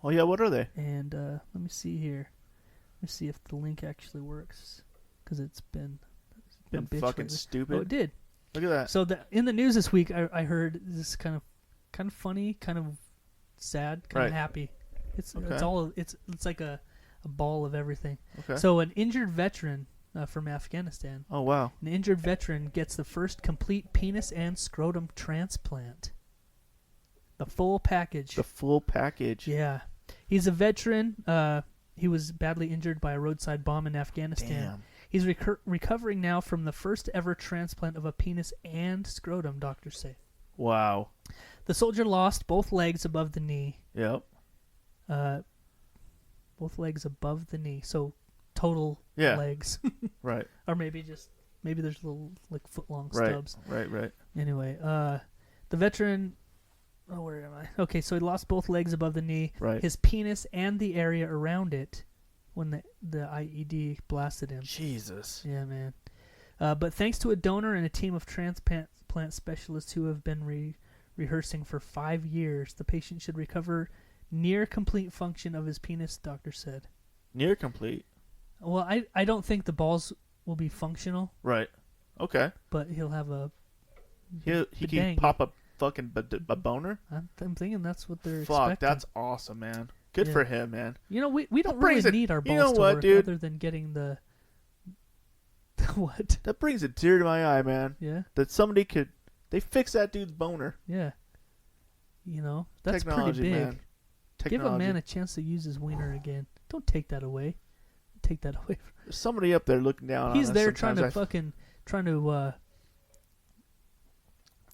Oh yeah, what are they? and let me see here. Let me see if the link actually works, because it's been a Been bitch fucking lately. stupid. Oh, it did. Look at that. So in the news this week, I heard this kind of funny, kind of sad, kind Right. of happy. It's Okay. it's like a ball of everything. Okay. So an injured veteran from Afghanistan, Oh wow. an injured veteran gets the first complete penis and scrotum transplant. The full package. The full package. Yeah, he's a veteran. He was badly injured by a roadside bomb in Afghanistan. Damn. He's recovering now from the first ever transplant of a penis and scrotum, doctors say. Wow. The soldier lost both legs above the knee. Yep. Both legs above the knee. So total Yeah. legs. Right. Or maybe there's little like foot long Right. stubs. Right. Anyway, the veteran. Oh, where am I? Okay, so he lost both legs above the knee. Right. His penis and the area around it when the IED blasted him. Jesus. Yeah, man. But thanks to a donor and a team of transplant specialists who have been rehearsing for 5 years, the patient should recover near complete function of his penis, doctor said. Near complete. Well, I don't think the balls will be functional, Right. Okay. but he'll have a... He can Badang. pop a fucking a boner. I'm thinking that's what they're Fuck, expecting. that's awesome, man. Good Yeah. for him, man. You know, we don't That brings really it- need our you balls know to what, work dude? other than getting the... What? That brings a tear to my eye, man. Yeah, That somebody they fix that dude's boner. yeah. You know, that's Technology, pretty big. man. Give a Technology. man a chance to use his wiener again. Don't take that away. Take that away. There's somebody up there looking down on He's us there trying sometimes. to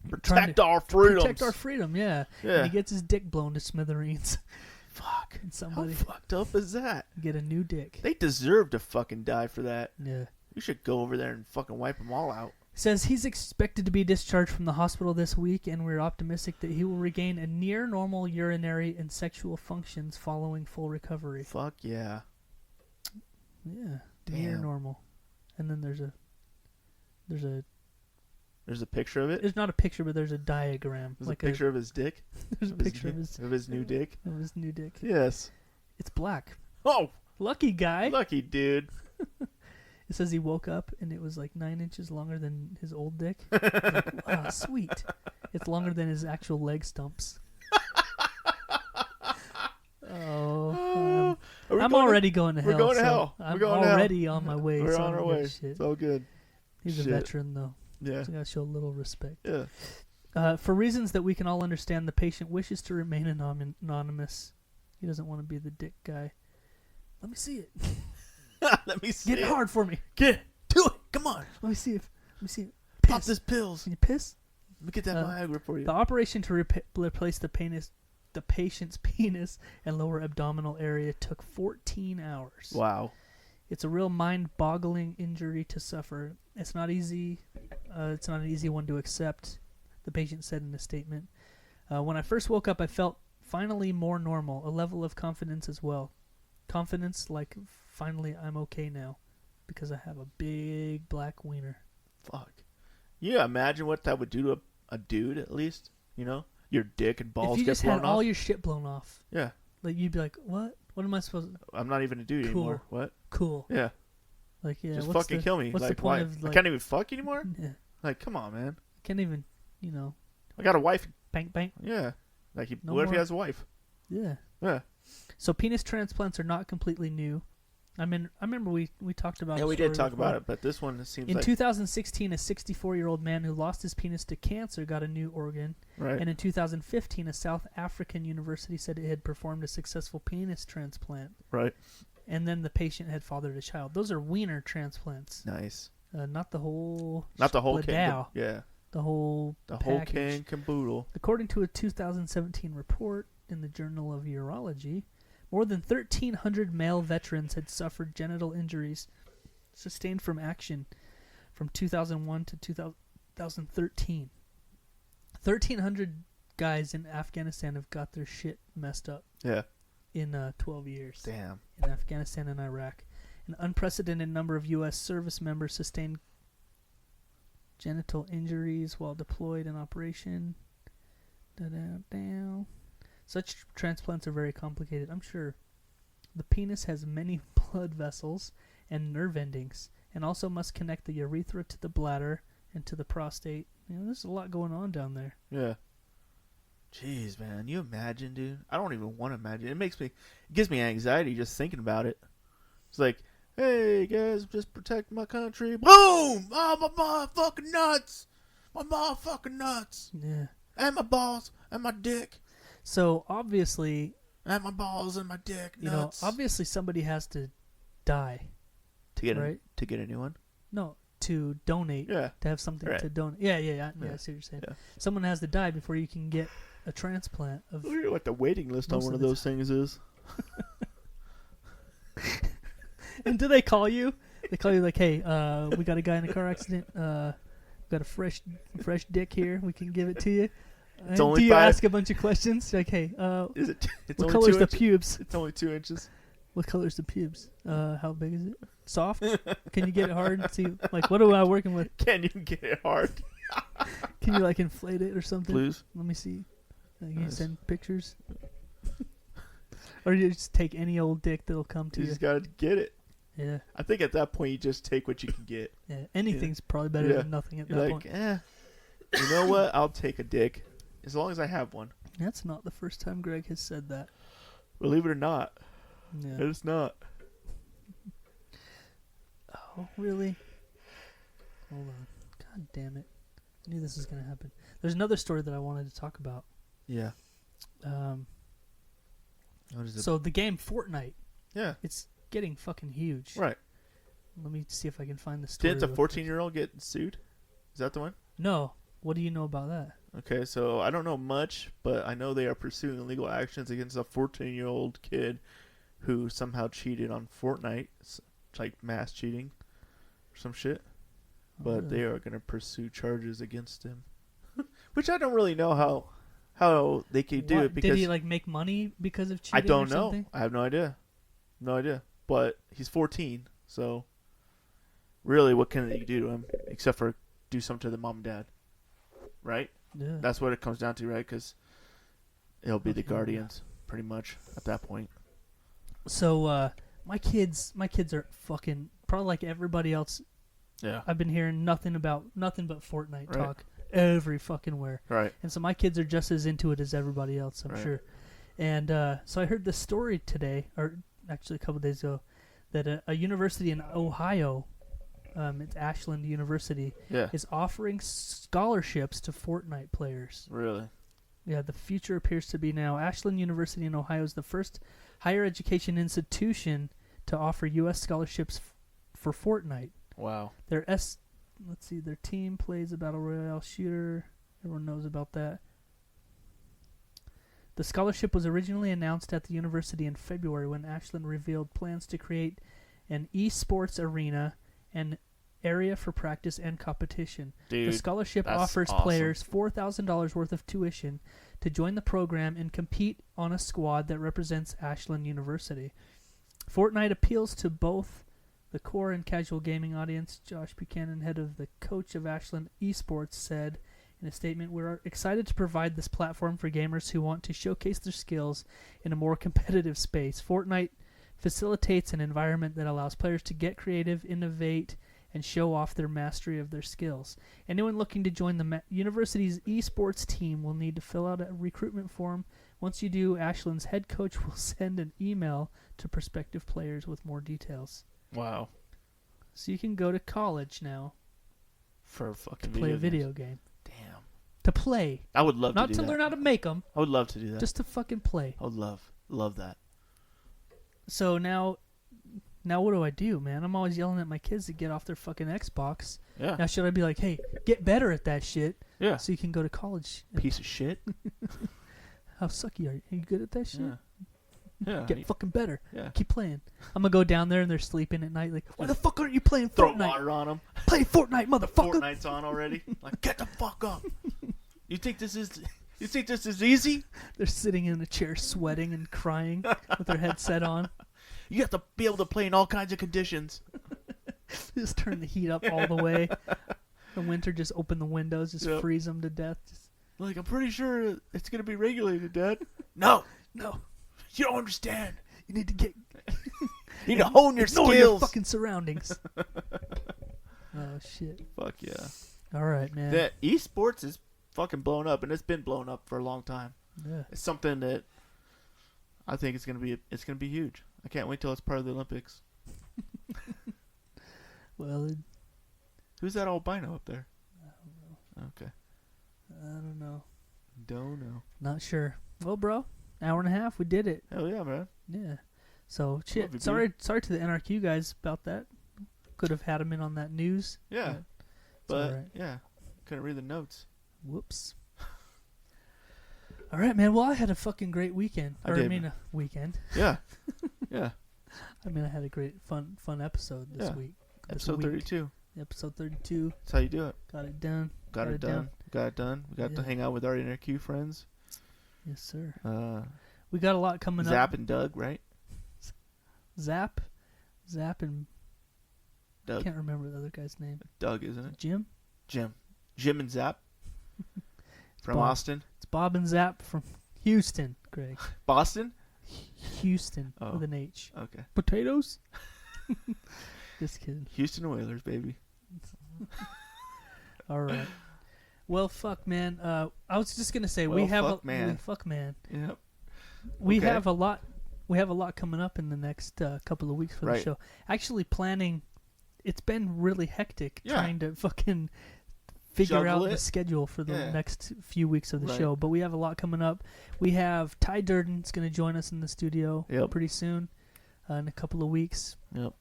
Protect our freedoms. protect our freedom. Yeah. Yeah. And he gets his dick blown to smithereens. Fuck. Somebody How fucked up is that? get a new dick. They deserve to fucking die for that. Yeah. You should go over there and fucking wipe them all out. Says he's expected to be discharged from the hospital this week, and we're optimistic that he will regain a near normal urinary and sexual functions following full recovery. Fuck yeah. Yeah, Damn. near normal. And then there's a There's a picture of it. there's not a picture, but there's a diagram. There's a picture of his dick. There's a picture of his new dick. Of his new dick. Yes. It's black. Oh, Lucky guy. lucky dude. It says he woke up and it was like 9 inches longer than his old dick. Like, wow, sweet. It's longer than his actual leg stumps. Oh, I'm already going to hell. We're going to so hell. I'm We're going to hell. already on my way. We're so on I our don't give a way. shit. It's all good. He's Shit. a veteran though. Yeah. So I gotta show a little respect. Yeah. For reasons that we can all understand, the patient wishes to remain anonymous. He doesn't want to be the dick guy. Let me see it. Let me see. Get it hard for me. Get it. Do it. Come on. Let me see it. Pop Piss. this pills. Can you piss? Let me get that Viagra for you. The operation to replace the patient's penis and lower abdominal area took 14 hours. Wow. It's a real mind-boggling injury to suffer. It's not easy. It's not an easy one to accept, the patient said in a statement. When I first woke up, I felt finally more normal, a level of confidence as well. Confidence like finally I'm okay now because I have a big black wiener. Fuck. You imagine what that would do to a dude, at least? You know? Your dick and balls if you get just blown had off. all your shit blown off, Yeah. like you'd be like, what? What am I supposed to... I'm not even a dude Cool. anymore. What? Cool. Yeah. Like, yeah. Just what's fucking the, kill me. What's Like, the point why? of, like... I can't even fuck anymore? Yeah. Like, come on, man. I can't even, you know... I got a wife. Bank, bank. Yeah. Like, No what if he more. has a wife? Yeah. Yeah. So penis transplants are not completely new. I remember we talked about. Yeah, we the did story talk before. about it, but this one seems In like 2016, a 64-year-old man who lost his penis to cancer got a new organ. right. And in 2015, a South African university said it had performed a successful penis transplant. Right. And then the patient had fathered a child. Those are wiener transplants. Nice. Not the whole. Not the whole king. spladow, Yeah. The whole. The whole package. king caboodle. According to a 2017 report in the Journal of Urology, more than 1,300 male veterans had suffered genital injuries sustained from action from 2001 to 2013. 1,300 guys in Afghanistan have got their shit messed up Yeah. in 12 years. Damn. In Afghanistan and Iraq. An unprecedented number of U.S. service members sustained genital injuries while deployed in operation. Such transplants are very complicated. I'm sure the penis has many blood vessels and nerve endings, and also must connect the urethra to the bladder and to the prostate. You know, there's a lot going on down there. Yeah. Jeez, man. You imagine, dude? I don't even want to imagine. It gives me anxiety just thinking about it. It's like, hey, guys, just protect my country. Boom! Oh, my motherfucking nuts! My motherfucking nuts! Yeah. And my balls, and my dick, So obviously, and my balls, and my dick, you know, nuts. obviously somebody has to die. to get right? to get a new one? No, to donate. Yeah. To have something Right. to donate. Yeah, I see Yeah. what you're saying. Yeah. Someone has to die before you can get a transplant of. Look at what the waiting list on Most one of of the those things is. And do they call you? They call you like, hey, we got a guy in a car accident. Got a fresh dick here. We can give it to you. And only do you 5 ask a bunch of questions? Like, hey, Is it? It's what only color's 2 the inches. pubes? It's only 2 inches. What color's the pubes? How big is it? Soft? Can you get it hard? See, like, what am I working with? Can you get it hard? Can you like inflate it or something? Please. Let me see. Can you Nice. send pictures? Or you just take any old dick that'll come to You you. just gotta get it. Yeah, I think at that point you just take what you can get. yeah. Anything's probably better Yeah. than nothing at You're that like, point. you know what? I'll take a dick as long as I have one. That's not the first time Greg has said that. Believe it or not, Yeah. it's not. Oh, really? Hold on. God damn it. I knew this was going to happen. There's another story that I wanted to talk about. Yeah. What is it? So the game Fortnite, Yeah. it's getting fucking huge. Right. Let me see if I can find the story. Didn't a real quick. 14-year-old get sued? Is that the one? No. What do you know about that? Okay, so I don't know much, but I know they are pursuing legal actions against a 14-year-old kid who somehow cheated on Fortnite. It's like mass cheating or some shit. But they are going to pursue charges against him. Which I don't really know how they could do it. Because did he like make money because of cheating? I don't or know. something? I have no idea. No idea. But he's 14, so really what can you do to him except for do something to the mom and dad? Right? Yeah. That's what it comes down to, right? Because it'll be the guardians pretty much at that point. So my kids are fucking probably like everybody else. Yeah. I've been hearing nothing but Fortnite Right. talk every fucking where. Right. And so my kids are just as into it as everybody else, I'm sure. And so I heard this story today, or actually a couple days ago, that a university in Ohio, it's Ashland University, is offering scholarships to Fortnite players. Really? Yeah, the future appears to be now. Ashland University in Ohio is the first higher education institution to offer U.S. scholarships for Fortnite. Wow. Their team plays a battle royale shooter. Everyone knows about that. The scholarship was originally announced at the university in February when Ashland revealed plans to create an esports arena and area for practice and competition. Dude, the scholarship offers awesome. players $4,000 worth of tuition to join the program and compete on a squad that represents Ashland University. Fortnite appeals to both the core and casual gaming audience. Josh Buchanan, head of the coach of Ashland Esports, said in a statement, "We're excited to provide this platform for gamers who want to showcase their skills in a more competitive space. Fortnite facilitates an environment that allows players to get creative, innovate, and show off their mastery of their skills. Anyone looking to join the university's esports team will need to fill out a recruitment form. Once you do, Ashland's head coach will send an email to prospective players with more details." Wow. So you can go to college now For a fucking to play a games. video game. Damn. To play. I would love Not to do to that. learn how to make them. I would love to do that. Just to fucking play. I would love that. So now what do I do, man? I'm always yelling at my kids to get off their fucking Xbox. Yeah. Now should I be like, hey, get better at that shit Yeah. so you can go to college? Piece of shit. How sucky are you? Are you good at that shit? Yeah. Yeah. Get fucking better. Yeah. Keep playing. I'm going to go down there and they're sleeping at night like, why the fuck aren't you playing Throw Fortnite? water on them. Play Fortnite, motherfucker. Fortnite's on already. Like, get the fuck up. You think this is easy? They're sitting in a chair sweating and crying with their headset on. You have to be able to play in all kinds of conditions. Just turn the heat up all the way. In winter, just open the windows, just Yep. freeze them to death. Just, Like, I'm pretty sure it's gonna be regulated, Dad. No, no, you don't understand. you need to get You need to hone your know your skills. fucking surroundings. Oh shit! Fuck yeah. All right, man. The esports is fucking blown up, and it's been blown up for a long time. Yeah. It's something that I think it's gonna be huge. I can't wait till it's part of the Olympics. Well, Who's that albino up there? Okay. I don't know. Don't know. Not sure. Well, bro, hour and a half. We did it. Hell yeah, man. Yeah. So shit. you, Sorry to the NRQ guys about that. Could have had them in on that news. Yeah. It's But all right. yeah, couldn't read the notes. Whoops. All right, man. Well, I had a fucking great weekend. I Or did, I mean, man. a weekend. Yeah. Yeah. I mean, I had a great, fun episode this Yeah. week. This Episode week. 32. Episode 32. That's how you do it. Got it done. Got it done. Got it done. We got to Yeah. hang out with our NRQ friends. Yes, sir. Uh, We got a lot coming Zap up. and Doug, right? Zap, and Doug. can't remember the other guy's name. Doug, isn't it? Jim. Jim and Zap from Bob. Austin. It's Bob and Zap from Houston, Greg. Boston? Houston Oh. with an H. Okay. Potatoes. Just kidding. Houston Oilers, baby. All right. Well, fuck, man. I was just gonna say we Well, have fuck, man. fuck, man. Yep. We Okay. have a lot. We have a lot coming up in the next couple of weeks for the Right. show. Actually, planning. It's been really hectic Yeah. trying to fucking figure Juggle out the it. schedule for the Yeah. next few weeks of the Right. show. But we have a lot coming up. We have Ty Durden's going to join us in the studio Yep. pretty soon, in a couple of weeks. Yep.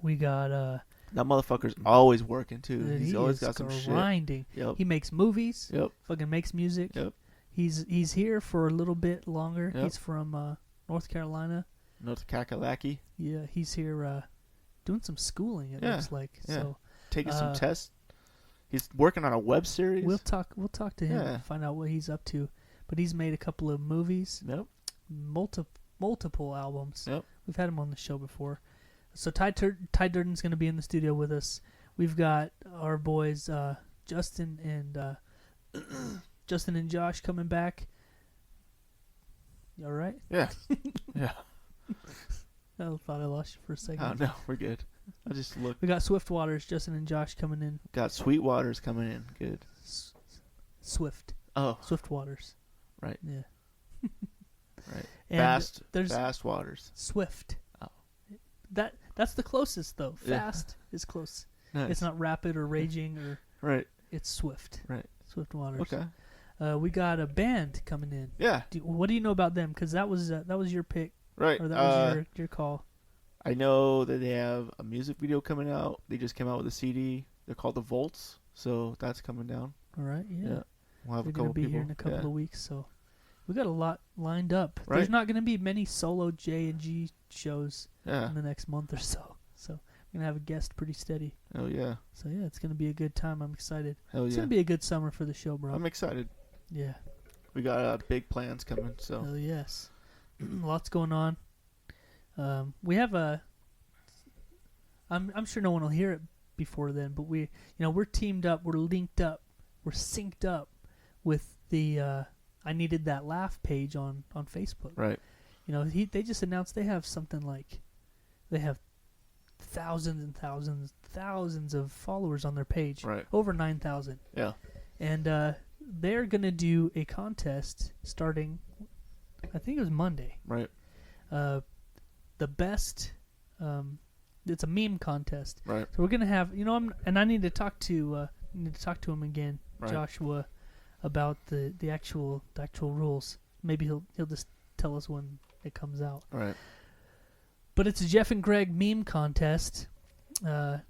We got That motherfucker's always working too. Dude, He's he always is got some shit. grinding. Yep. He makes movies. Yep. Fucking makes music. Yep. He's here for a little bit longer. Yep. He's from North Carolina. North Kakalaki. Yeah, he's here doing some schooling. It looks like. Yeah. So Taking some tests. He's working on a web series. we'll talk to him Yeah. and find out what he's up to. But he's made a couple of movies. Yep. Multiple albums. Yep. We've had him on the show before. So Ty Durden's going to be in the studio with us. We've got our boys Justin and Josh coming back. You all right? Yeah. Yeah. I thought I lost you for a second. Oh no, we're good. I just looked. We got Swiftwaters, Justin and Josh coming in. Got Sweetwater's coming in. Good. Swift. Oh, Swiftwaters. right. Yeah. Right. And Fast. Fast Waters. Swift. Oh. That's the closest though. Yeah. Fast is close. Nice. It's not rapid or raging or. Right. It's Swift. Right. Swiftwaters. Okay. We got a band coming in. Yeah. What do you know about them? Because that was your pick, Right. or that was your call. I know that they have a music video coming out. They just came out with a CD. They're called The Volts. So that's coming down. All right. Yeah. Yeah. We'll have They're a couple going to be people. here in a couple Yeah. of weeks, so we got a lot lined up. Right. There's not going to be many solo J and G shows Yeah. in the next month or so. So we're going to have a guest pretty steady. Oh yeah. So yeah, it's going to be a good time. I'm excited. Hell It's yeah. going to be a good summer for the show, bro. I'm excited. Yeah. We got big plans coming. So Hell yes. Lots going on. We have a. I'm sure no one will hear it before then, but we're teamed up, we're linked up, we're synced up with the I Needed That Laugh page on Facebook. right. They just announced they have something like they have thousands and thousands of followers on their page. Right. Over 9,000. Yeah. And they're gonna do a contest starting, I think it was Monday. Right. The best. It's a meme contest. Right. So we're gonna have, I need to talk to him again, Right. Joshua, about the actual rules. Maybe he'll just tell us when it comes out. Right. But it's a Jeff and Greg meme contest. And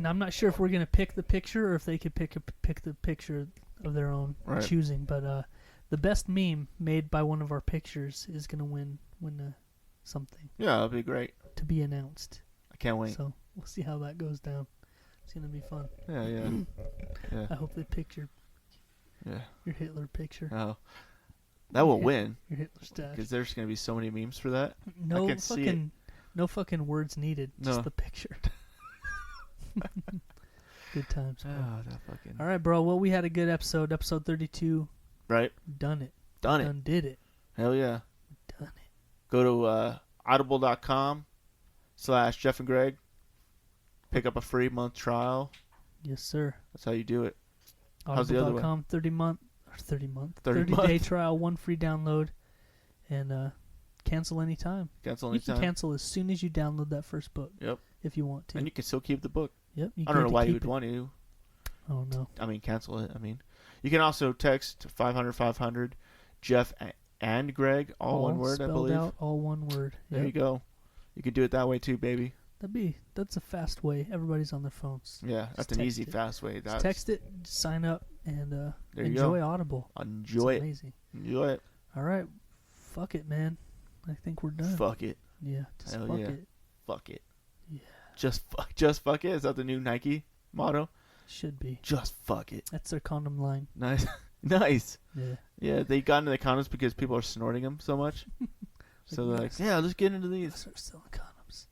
I'm not sure if we're gonna pick the picture or if they could pick the picture of their own Right. choosing. But the best meme made by one of our pictures is gonna win something Yeah, that'll be great. to be announced. I can't wait. So we'll see how that goes down. It's gonna be fun. Yeah. Yeah. Yeah. I hope they pick your Hitler picture, Oh, that will win your Hitler stash. because there's gonna be so many memes for that. No can see it. no fucking words needed. Just No. the picture. Good times. Bro. Oh, that fucking. All right, bro. Well, we had a good episode. Episode 32. Right. Done it. Done it. Done did it. Hell yeah. Done it. Go to audible.com/Jeff and Greg. Pick up a free month trial. Yes, sir. That's how you do it. How's the other way? Audible.com 30 month 30 30 day month. trial, 1 free download, and cancel anytime. Cancel You anytime. can cancel as soon as you download that first book. Yep. If you want to. And you can still keep the book. Yep. You I don't get know to why you keep would it. want to. Oh no. I mean, cancel it. I mean, you can also text 500 Jeff and Greg, all one word, I spelled believe. out, all one word. There Yep. you go. You could do it that way too, baby. That's a fast way. Everybody's on their phones. Yeah, that's an text easy, it. fast way. Just That's, text it, sign up, and There you enjoy go. Audible. Enjoy It's it. amazing. Enjoy it. All right, fuck it, man. I think we're done. Fuck it. Yeah, just Hell fuck yeah. it. Fuck it. Yeah. Just fuck it. Is that the new Nike motto? Should be. Just fuck it. That's their condom line. Nice. Nice. Yeah. Yeah, they got into the condoms because people are snorting them so much. So they're like, yeah, let's get into these. Start selling condoms.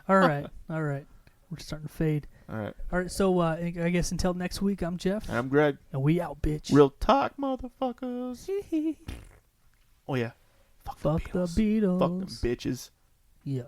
All right, all right. We're starting to fade. All right. All right, so I guess until next week, I'm Jeff, And I'm Greg. and we out, bitch. Real talk, motherfuckers. Oh, yeah. Fuck the Beatles. Fuck them bitches. Yeah.